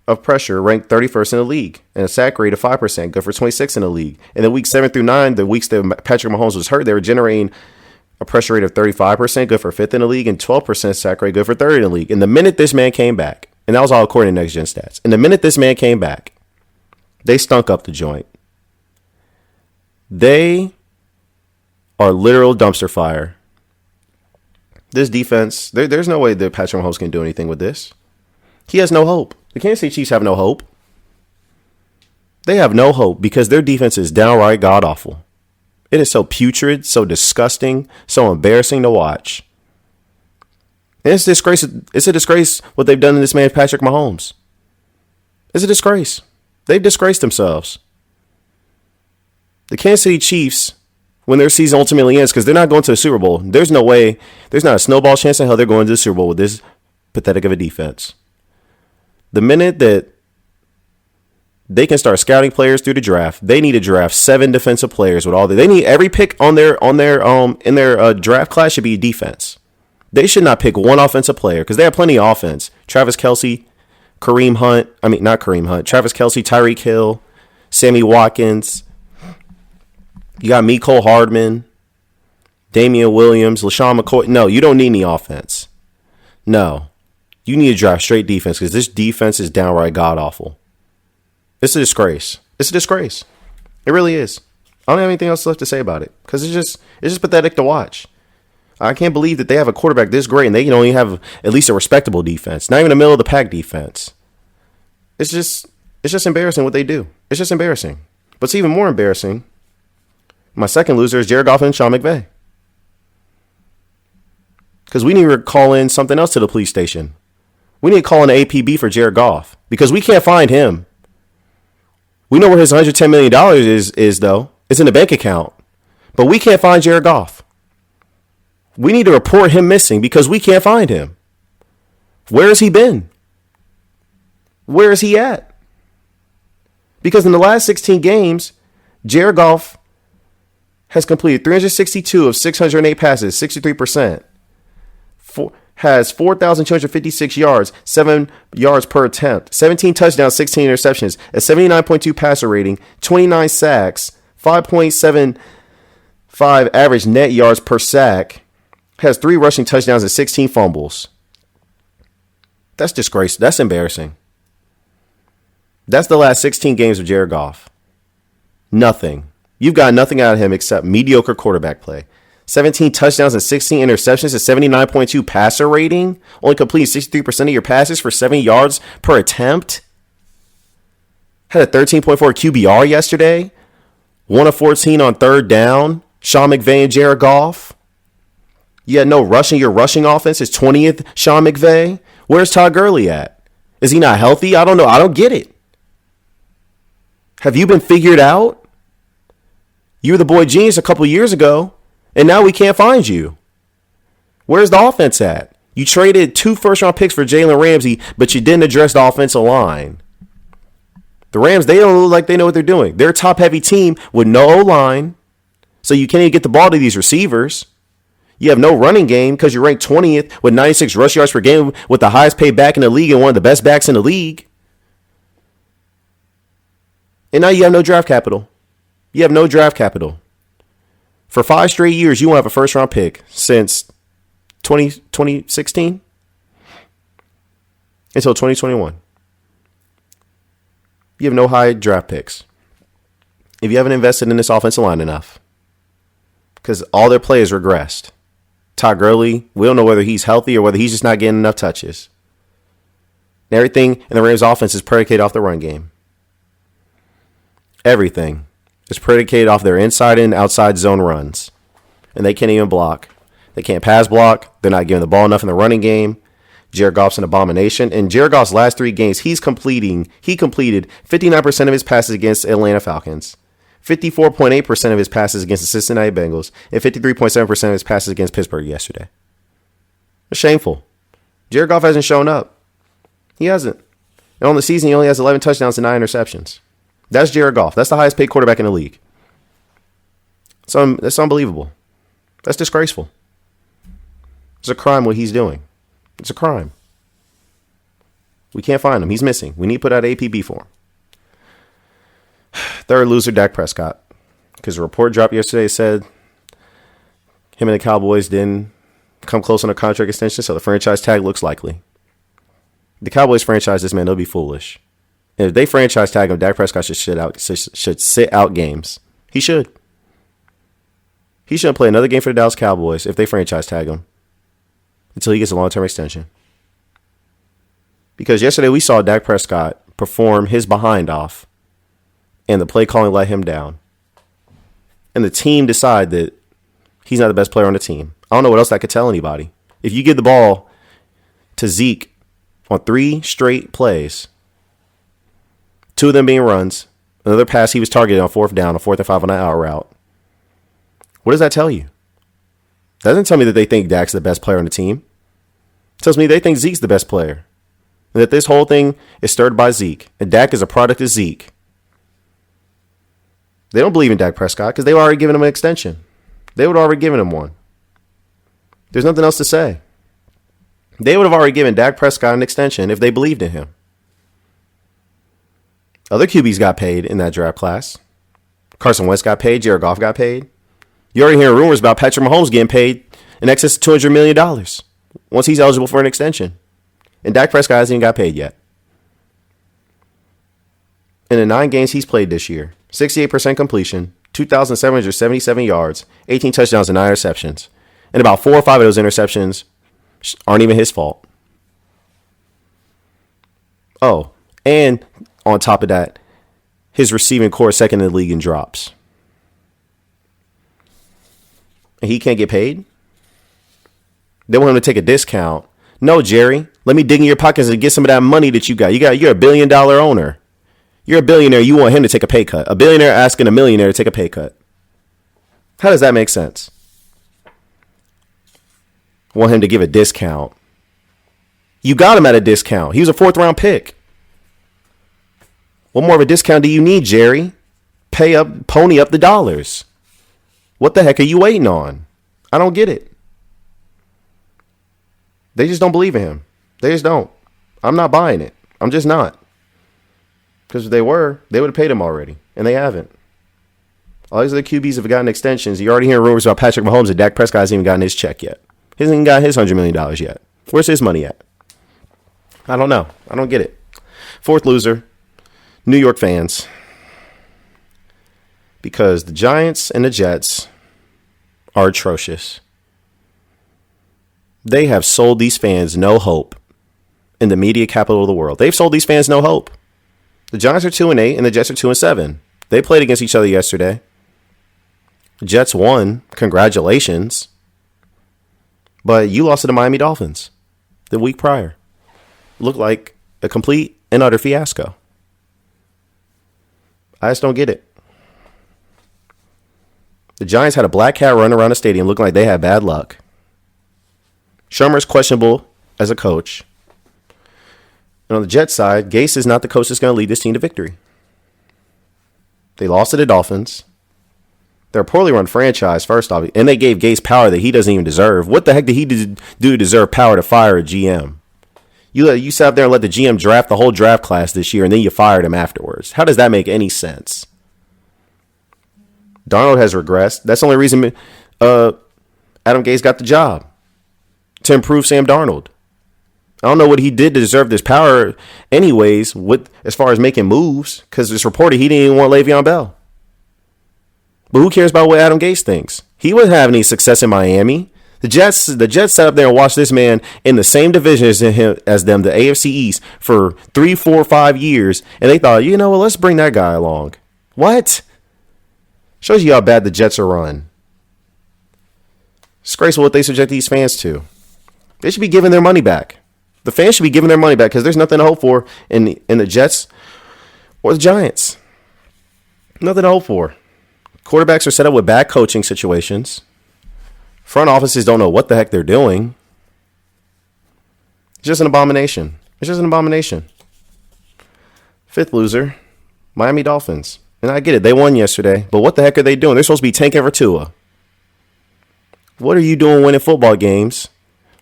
of pressure, ranked 31st in the league, and a sack rate of 5%, good for 26 in the league. And then week 7 through 9, the weeks that Patrick Mahomes was hurt, they were generating a pressure rate of 35%, good for 5th in the league, and 12% sack rate, good for 3rd in the league. And the minute this man came back, and that was all according to Next Gen Stats, and the minute this man came back, they stunk up the joint. They are literal dumpster fire. This defense, there's no way that Patrick Mahomes can do anything with this. He has no hope. The Kansas City Chiefs have no hope. They have no hope because their defense is downright god-awful. It is so putrid, so disgusting, so embarrassing to watch. And it's a disgrace what they've done to this man, Patrick Mahomes. It's a disgrace. They've disgraced themselves. The Kansas City Chiefs, when their season ultimately ends, because they're not going to the Super Bowl, there's no way, there's not a snowball chance in hell they're going to the Super Bowl with this pathetic of a defense. The minute that they can start scouting players through the draft, they need to draft 7 defensive players with all they need. Every pick in their draft class should be defense. They should not pick one offensive player because they have plenty of offense. Travis Kelce, Travis Kelce, Tyreek Hill, Sammy Watkins. You got Mecole Hardman, Damian Williams, LaShawn McCoy. No, you don't need any offense. No. You need to draft straight defense because this defense is downright god-awful. It's a disgrace. It's a disgrace. It really is. I don't have anything else left to say about it because it's just pathetic to watch. I can't believe that they have a quarterback this great and they can only have at least a respectable defense, not even a middle-of-the-pack defense. It's just embarrassing what they do. It's just embarrassing. But it's even more embarrassing. My second loser is Jared Goff and Sean McVay. Because we need to call in something else to the police station. We need to call in an APB for Jared Goff because we can't find him. We know where his $110 million is though. It's in the bank account. But we can't find Jared Goff. We need to report him missing because we can't find him. Where has he been? Where is he at? Because in the last 16 games, Jared Goff has completed 362 of 608 passes, 63%. Has 4,256 yards, 7 yards per attempt, 17 touchdowns, 16 interceptions, a 79.2 passer rating, 29 sacks, 5.75 average net yards per sack, has 3 rushing touchdowns and 16 fumbles. That's disgraceful. That's embarrassing. That's the last 16 games of Jared Goff. Nothing. You've got nothing out of him except mediocre quarterback play. 17 touchdowns and 16 interceptions, a 79.2 passer rating, only completing 63% of your passes for 7 yards per attempt. Had a 13.4 QBR yesterday. 1 of 14 on third down. Sean McVay and Jared Goff. You had no rushing. Your rushing offense is 20th, Sean McVay. Where's Todd Gurley at? Is he not healthy? I don't know. I don't get it. Have you been figured out? You were the boy genius a couple years ago. And now we can't find you. Where's the offense at? You traded 2 first-round picks for Jalen Ramsey, but you didn't address the offensive line. The Rams, they don't look like they know what they're doing. They're a top-heavy team with no O-line, so you can't even get the ball to these receivers. You have no running game because you're ranked 20th with 96 rush yards per game with the highest paid back in the league and one of the best backs in the league. And now you have no draft capital. You have no draft capital. For 5 straight years, you won't have a first-round pick since 2016 until 2021. You have no high draft picks. If you haven't invested in this offensive line enough, because all their players regressed. Todd Gurley, we don't know whether he's healthy or whether he's just not getting enough touches. And everything in the Rams' offense is predicated off the run game. Everything. It's predicated off their inside and outside zone runs. And they can't even block. They can't pass block. They're not giving the ball enough in the running game. Jared Goff's an abomination. In Jared Goff's last 3 games, he completed 59% of his passes against Atlanta Falcons, 54.8% of his passes against the Cincinnati Bengals, and 53.7% of his passes against Pittsburgh yesterday. It's shameful. Jared Goff hasn't shown up. He hasn't. And on the season, he only has 11 touchdowns and 9 interceptions. That's Jared Goff. That's the highest paid quarterback in the league. So that's unbelievable. That's disgraceful. It's a crime what he's doing. It's a crime. We can't find him. He's missing. We need to put out APB for him. Third loser, Dak Prescott. Because the report dropped yesterday said him and the Cowboys didn't come close on a contract extension, so the franchise tag looks likely. The Cowboys franchise this man, they'll be foolish. And if they franchise tag him, Dak Prescott should sit out games. He should. He shouldn't play another game for the Dallas Cowboys if they franchise tag him until he gets a long-term extension. Because yesterday we saw Dak Prescott perform his behind off and the play calling let him down. And the team decide that he's not the best player on the team. I don't know what else that could tell anybody. If you give the ball to Zeke on 3 straight plays, 2 of them being runs, another pass he was targeted on 4th down, a 4th and 5 on an out route, what does that tell you? That doesn't tell me that they think Dak's the best player on the team. It tells me they think Zeke's the best player. And that this whole thing is stirred by Zeke. And Dak is a product of Zeke. They don't believe in Dak Prescott because they were already giving him an extension. They would have already given him one. There's nothing else to say. They would have already given Dak Prescott an extension if they believed in him. Other QBs got paid in that draft class. Carson Wentz got paid. Jared Goff got paid. You're already hearing rumors about Patrick Mahomes getting paid in excess of $200 million once he's eligible for an extension. And Dak Prescott hasn't even got paid yet. In the 9 games he's played this year, 68% completion, 2,777 yards, 18 touchdowns and 9 interceptions. And about 4 or 5 of those interceptions aren't even his fault. Oh, and on top of that, his receiving core is second in the league in drops. And he can't get paid? They want him to take a discount. No, Jerry, let me dig in your pockets and get some of that money that you got. You're a $1 billion owner. You're a billionaire. You want him to take a pay cut. A billionaire asking a millionaire to take a pay cut. How does that make sense? Want him to give a discount. You got him at a discount. He was a 4th round pick. What more of a discount do you need, Jerry? Pony up the dollars. What the heck are you waiting on? I don't get it. They just don't believe in him. They just don't. I'm not buying it. I'm just not. Because if they were, they would have paid him already. And they haven't. All these other QBs have gotten extensions. You're already hearing rumors about Patrick Mahomes and Dak Prescott hasn't even gotten his check yet. He hasn't even got his $100 million yet. Where's his money at? I don't know. I don't get it. 4th loser, New York fans. Because the Giants and the Jets are atrocious. They have sold these fans no hope in the media capital of the world. They've sold these fans no hope. The Giants are 2-8 and the Jets are 2-7. They played against each other yesterday. The Jets won. Congratulations. But you lost to the Miami Dolphins the week prior. Looked like a complete and utter fiasco. I just don't get it. The Giants had a black cat run around the stadium looking like they had bad luck. Shermer's questionable as a coach. And on the Jets side, Gase is not the coach that's going to lead this team to victory. They lost to the Dolphins. They're a poorly run franchise, first off. And they gave Gase power that he doesn't even deserve. What the heck did he do to deserve power to fire a GM? You sat out there and let the GM draft the whole draft class this year, and then you fired him afterwards. How does that make any sense? Darnold has regressed. That's the only reason Adam Gase got the job. To improve Sam Darnold. I don't know what he did to deserve this power anyways, as far as making moves, because it's reported he didn't even want Le'Veon Bell. But who cares about what Adam Gase thinks? He wouldn't have any success in Miami. The Jets sat up there and watched this man in the same division as them, the AFC East, for 3, 4, 5 years, and they thought, you know what, let's bring that guy along. What? Shows you how bad the Jets are run. Disgraceful what they subject these fans to. They should be giving their money back. The fans should be giving their money back because there's nothing to hope for in the Jets or the Giants. Nothing to hope for. Quarterbacks are set up with bad coaching situations. Front offices don't know what the heck they're doing. It's just an abomination. It's just an abomination. 5th loser, Miami Dolphins. And I get it. They won yesterday. But what the heck are they doing? They're supposed to be tanking for Tua. What are you doing winning football games?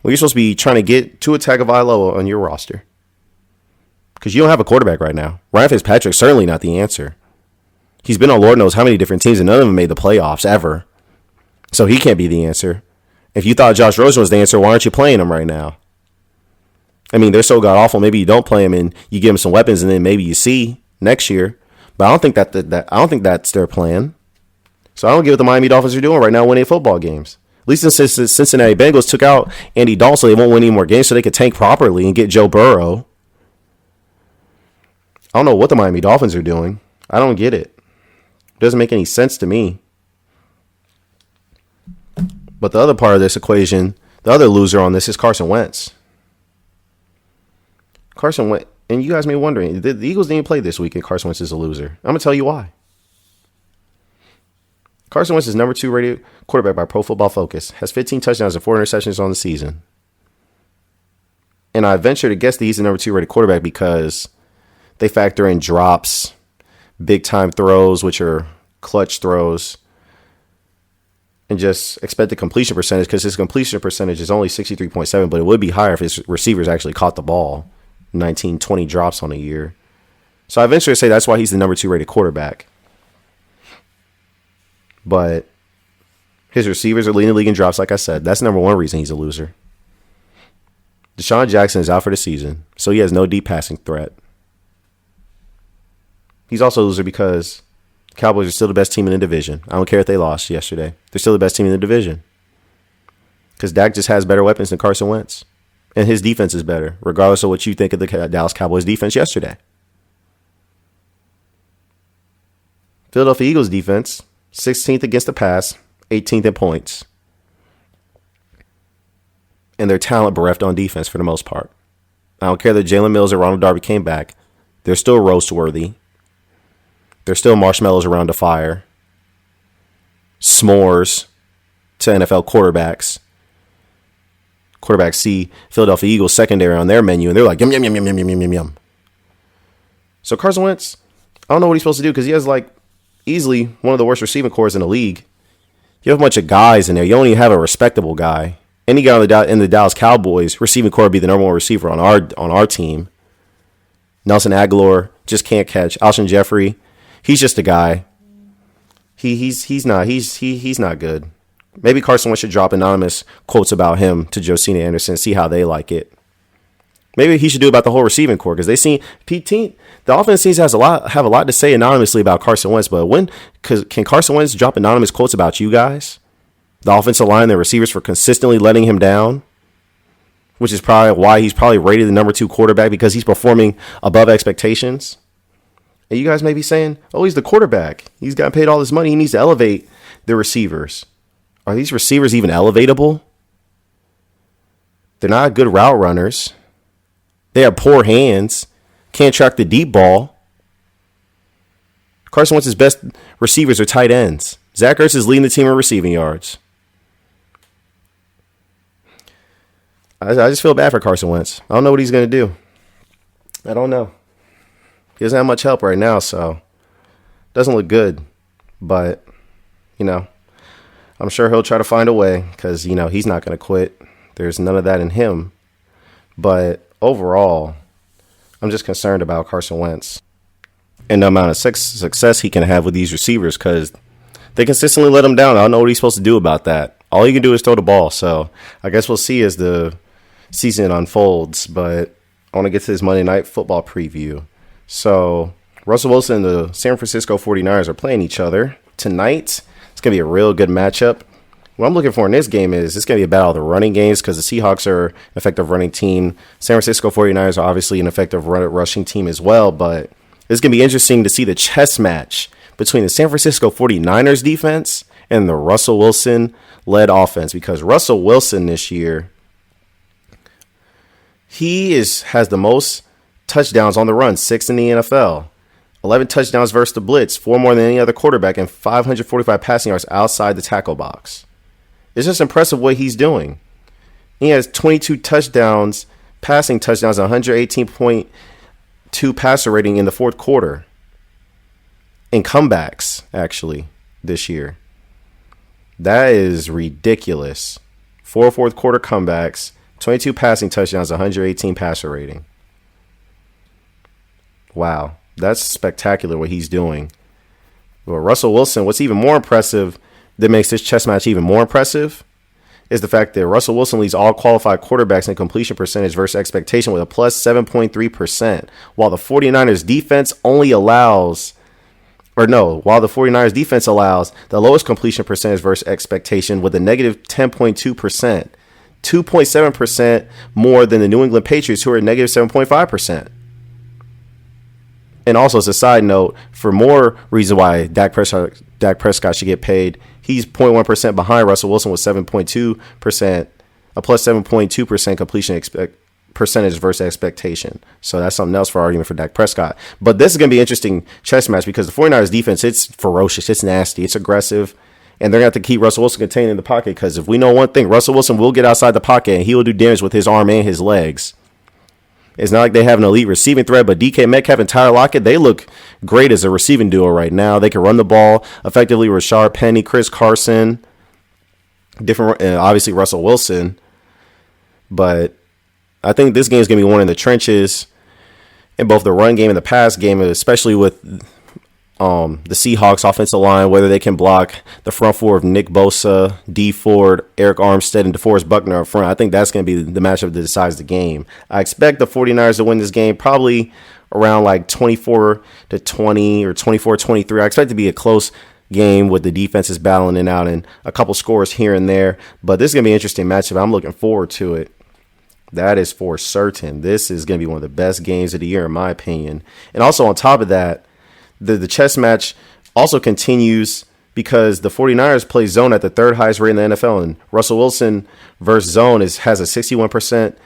Well, you're supposed to be trying to get Tua Tagovailoa on your roster. Because you don't have a quarterback right now. Ryan Fitzpatrick's certainly not the answer. He's been on Lord knows how many different teams, and none of them made the playoffs ever. So he can't be the answer. If you thought Josh Rosen was the answer, why aren't you playing him right now? I mean, they're so god-awful. Maybe you don't play him and you give him some weapons, and then maybe you see next year. But I don't think I don't think that's their plan. So I don't get what the Miami Dolphins are doing right now winning football games. At least since the Cincinnati Bengals took out Andy Dalton, so they won't win any more games so they could tank properly and get Joe Burrow. I don't know what the Miami Dolphins are doing. I don't get it. It doesn't make any sense to me. But the other part of this equation, the other loser on this is Carson Wentz. Carson Wentz, and you guys may be wondering, the Eagles didn't play this week and Carson Wentz is a loser. I'm going to tell you why. Carson Wentz is number 2 rated quarterback by Pro Football Focus. Has 15 touchdowns and 4 interceptions on the season. And I venture to guess that he's the number 2 rated quarterback because they factor in drops, big time throws, which are clutch throws, and just expected completion percentage, because his completion percentage is only 63.7, but it would be higher if his receivers actually caught the ball. 19, 20 drops on a year. So I venture to say that's why he's the number 2 rated quarterback. But his receivers are leading the league in drops, like I said. That's number 1 reason he's a loser. Deshaun Jackson is out for the season, so he has no deep passing threat. He's also a loser because Cowboys are still the best team in the division. I don't care if they lost yesterday. They're still the best team in the division. Because Dak just has better weapons than Carson Wentz. And his defense is better, regardless of what you think of the Dallas Cowboys defense yesterday. Philadelphia Eagles defense, 16th against the pass, 18th in points. And their talent bereft on defense for the most part. I don't care that Jalen Mills or Ronald Darby came back. They're still roast-worthy. There's still marshmallows around the fire. S'mores to NFL quarterbacks. Quarterbacks see Philadelphia Eagles secondary on their menu, and they're like, yum, yum, yum, yum, yum, yum, yum, yum. So Carson Wentz, I don't know what he's supposed to do because he has like easily one of the worst receiving cores in the league. You have a bunch of guys in there. You only have a respectable guy. Any guy in the Dallas Cowboys receiving core would be the number 1 receiver on our team. Nelson Aguilar just can't catch. Alshon Jeffrey, he's just a guy. He's not good. Maybe Carson Wentz should drop anonymous quotes about him to Josina Anderson, see how they like it. Maybe he should do about the whole receiving core because the offense teams have a lot to say anonymously about Carson Wentz. But can Carson Wentz drop anonymous quotes about you guys, the offensive line, the receivers, for consistently letting him down? Which is probably why he's probably rated the number 2 quarterback, because he's performing above expectations. And you guys may be saying, "Oh, he's the quarterback. He's got paid all this money. He needs to elevate the receivers." Are these receivers even elevatable? They're not good route runners. They have poor hands. Can't track the deep ball. Carson Wentz's best receivers are tight ends. Zach Ertz is leading the team in receiving yards. I just feel bad for Carson Wentz. I don't know what he's going to do. I don't know. He doesn't have much help right now, so it doesn't look good. But, I'm sure he'll try to find a way because, he's not going to quit. There's none of that in him. But overall, I'm just concerned about Carson Wentz and the amount of success he can have with these receivers because they consistently let him down. I don't know what he's supposed to do about that. All he can do is throw the ball. So I guess we'll see as the season unfolds. But I want to get to this Monday Night Football preview. So Russell Wilson and the San Francisco 49ers are playing each other tonight. It's going to be a real good matchup. What I'm looking for in this game is it's going to be a battle of the running games because the Seahawks are an effective running team. San Francisco 49ers are obviously an effective rushing team as well. But it's going to be interesting to see the chess match between the San Francisco 49ers defense and the Russell Wilson-led offense, because Russell Wilson this year, he has the most touchdowns on the run, 6 in the NFL. 11 touchdowns versus the blitz, 4 more than any other quarterback, and 545 passing yards outside the tackle box. It's just impressive what he's doing. He has 22 touchdowns, passing touchdowns, 118.2 passer rating in the fourth quarter. in comebacks, actually, this year. That is ridiculous. 4 fourth quarter comebacks, 22 passing touchdowns, 118 passer rating. Wow, that's spectacular what he's doing. But Russell Wilson, what's even more impressive that makes this chess match even more impressive is the fact that Russell Wilson leads all qualified quarterbacks in completion percentage versus expectation with a plus 7.3%, while the 49ers defense while the 49ers defense allows the lowest completion percentage versus expectation with a negative 10.2%, 2.7% more than the New England Patriots, who are negative 7.5%. And also, as a side note, for more reason why Dak Prescott should get paid, he's 0.1% behind Russell Wilson with 7.2%, a plus 7.2% completion percentage versus expectation. So that's something else for argument for Dak Prescott. But this is going to be an interesting chess match because the 49ers defense, it's ferocious, it's nasty, it's aggressive, and they're going to have to keep Russell Wilson contained in the pocket because if we know one thing, Russell Wilson will get outside the pocket and he will do damage with his arm and his legs. It's not like they have an elite receiving threat, but DK Metcalf and Tyler Lockett, they look great as a receiving duo right now. They can run the ball effectively. Rashard Penny, Chris Carson, obviously Russell Wilson. But I think this game is going to be one in the trenches in both the run game and the pass game, especially with the Seahawks offensive line, whether they can block the front four of Nick Bosa, D Ford, Eric Armstead, and DeForest Buckner up front. I think that's going to be the matchup that decides the game. I expect the 49ers to win this game probably around like 24-20 or 24-23. I expect it to be a close game with the defenses battling it out and a couple scores here and there. But this is going to be an interesting matchup. I'm looking forward to it. That is for certain. This is going to be one of the best games of the year, in my opinion. And also on top of that, the chess match also continues because the 49ers play zone at the third highest rate in the NFL. And Russell Wilson versus zone has a 61%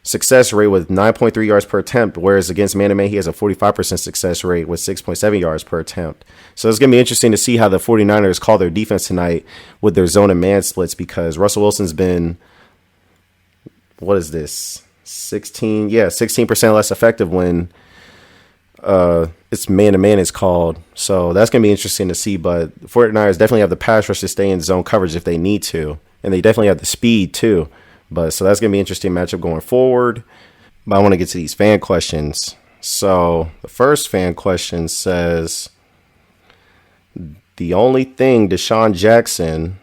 success rate with 9.3 yards per attempt, whereas against man-to-man, he has a 45% success rate with 6.7 yards per attempt. So it's going to be interesting to see how the 49ers call their defense tonight with their zone and man splits because Russell Wilson's been, 16% less effective when it's man-to-man is called. So that's going to be interesting to see. But the 49ers definitely have the pass rush to stay in zone coverage if they need to. And they definitely have the speed too. But so that's going to be an interesting matchup going forward. But I want to get to these fan questions. So the first fan question says, the only thing Deshaun Jackson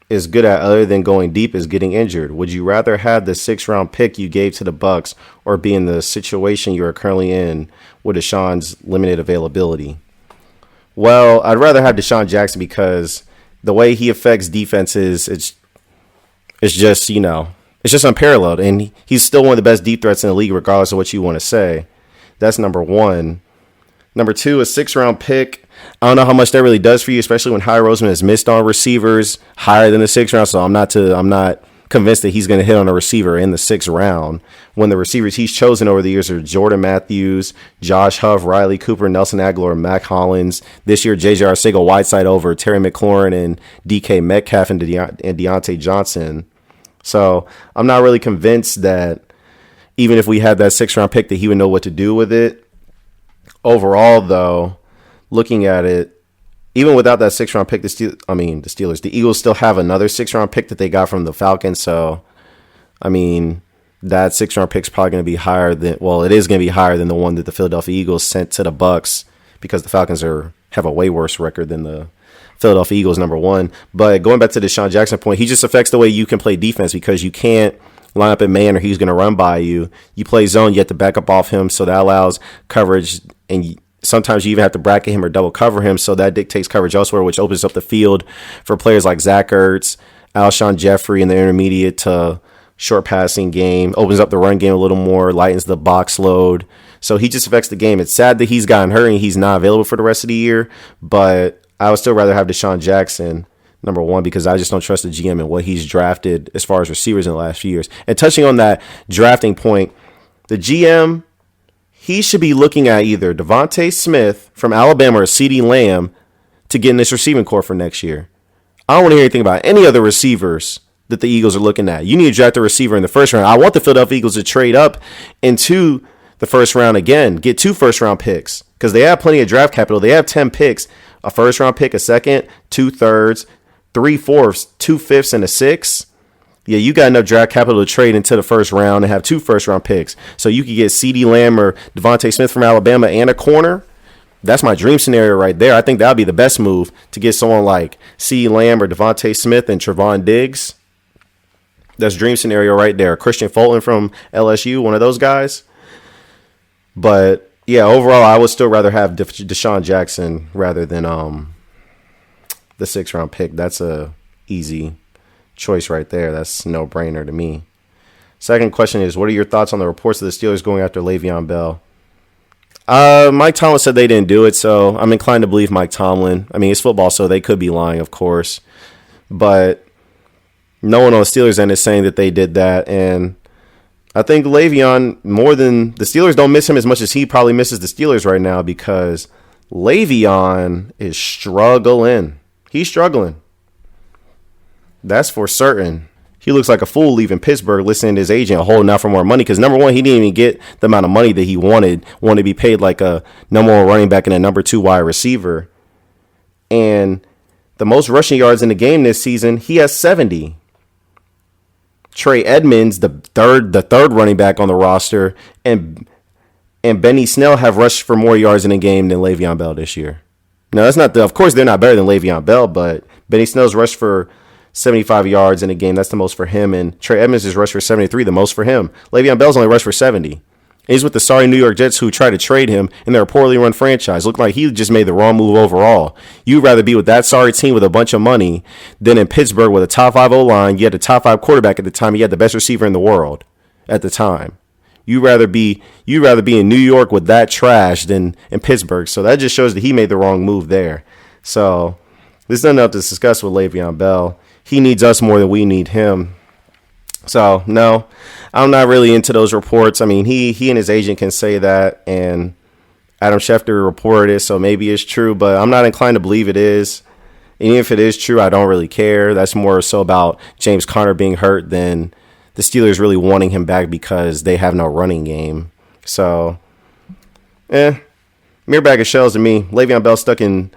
is good at other than going deep is getting injured. Would you rather have the 6th-round pick you gave to the Bucks or be in the situation you are currently in with Deshaun's limited availability? Well, I'd rather have Deshaun Jackson because the way he affects defenses, it's just, it's just unparalleled. And he's still one of the best deep threats in the league, regardless of what you want to say. That's number one. Number two, a 6th-round pick. I don't know how much that really does for you, especially when Howie Roseman has missed on receivers higher than the 6th round. So I'm not convinced that he's going to hit on a receiver in the 6th round when the receivers he's chosen over the years are Jordan Matthews, Josh Huff, Riley Cooper, Nelson Aguilar, Mac Hollins. This year, J.J. Arcega-Whiteside over Terry McLaurin and DK Metcalf and Deontay Johnson. So I'm not really convinced that even if we had that 6th-round pick that he would know what to do with it. Overall, though, looking at it, even without that 6th-round pick, the Eagles still have another 6th-round pick that they got from the Falcons. So, that 6th-round pick is probably going to be higher than, it is going to be higher than the one that the Philadelphia Eagles sent to the Bucks because the Falcons have a way worse record than the Philadelphia Eagles, number one. But going back to the Deshaun Jackson point, he just affects the way you can play defense because you can't line up in man or he's going to run by you. You play zone, you have to back up off him, so that allows coverage, and sometimes you even have to bracket him or double cover him, so that dictates coverage elsewhere, which opens up the field for players like Zach Ertz, Alshon Jeffrey in the intermediate to short passing game, opens up the run game a little more, lightens the box load. So he just affects the game. It's sad that he's gotten hurt and he's not available for the rest of the year, but I would still rather have Deshaun Jackson, number one, because I just don't trust the GM and what he's drafted as far as receivers in the last few years. And touching on that drafting point, the GM, he should be looking at either Devontae Smith from Alabama or CeeDee Lamb to get in this receiving core for next year. I don't want to hear anything about any other receivers that the Eagles are looking at. You need to draft a receiver in the 1st round. I want the Philadelphia Eagles to trade up into the first round again. Get 2 first-round picks because they have plenty of draft capital. They have 10 picks, a first-round pick, a second, 2/3, 3/4, 2/5, and a 6. Yeah, you got enough draft capital to trade into the first round and have 2 first-round picks. So you could get CeeDee Lamb or Devontae Smith from Alabama and a corner. That's my dream scenario right there. I think that would be the best move to get someone like CeeDee Lamb or Devontae Smith and Trevon Diggs. That's dream scenario right there. Christian Fulton from LSU, one of those guys. But, yeah, overall, I would still rather have Deshaun Jackson rather than the 6th-round pick. That's a easy choice right there. That's no brainer to me. Second question is, what are your thoughts on the reports of the Steelers going after Le'Veon Bell? Mike Tomlin said they didn't do it, so I'm inclined to believe Mike Tomlin. I mean, it's football, so they could be lying, of course. But no one on the Steelers end is saying that they did that. And I think Le'Veon, more than the Steelers don't miss him as much as he probably misses the Steelers right now because Le'Veon is struggling. He's struggling. That's for certain. He looks like a fool leaving Pittsburgh, listening to his agent, holding out for more money. Because number one, he didn't even get the amount of money that he wanted to be paid like a number 1 running back and a number 2 wide receiver. And the most rushing yards in the game this season, he has 70. Trey Edmonds, the third running back on the roster, and Benny Snell have rushed for more yards in a game than Le'Veon Bell this year. Now, that's not of course, they're not better than Le'Veon Bell, but Benny Snell's rushed for 75 yards in a game. That's the most for him. And Trey Edmonds has rushed for 73, the most for him. Le'Veon Bell's only rushed for 70. He's with the sorry New York Jets who tried to trade him, and they're a poorly run franchise. Looked like he just made the wrong move overall. You'd rather be with that sorry team with a bunch of money than in Pittsburgh with a top 5 O-line. You had a top 5 quarterback at the time. You had the best receiver in the world at the time. You'd rather be in New York with that trash than in Pittsburgh. So that just shows that he made the wrong move there. So there's nothing else to discuss with Le'Veon Bell. He needs us more than we need him. So, no, I'm not really into those reports. I mean, he and his agent can say that, and Adam Schefter reported it, so maybe it's true, but I'm not inclined to believe it is. And even if it is true, I don't really care. That's more so about James Conner being hurt than the Steelers really wanting him back because they have no running game. So, mere bag of shells to me. Le'Veon Bell stuck in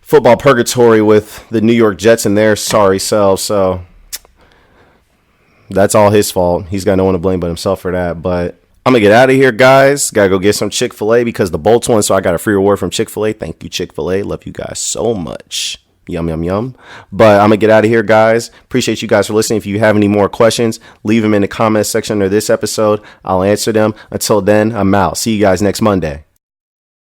football purgatory with the New York Jets and their sorry selves. So that's all his fault. He's got no one to blame but himself for that. But I'm going to get out of here, guys. Got to go get some Chick-fil-A because the Bolts won, so I got a free reward from Chick-fil-A. Thank you, Chick-fil-A. Love you guys so much. Yum, yum, yum. But I'm going to get out of here, guys. Appreciate you guys for listening. If you have any more questions, leave them in the comments section under this episode. I'll answer them. Until then, I'm out. See you guys next Monday.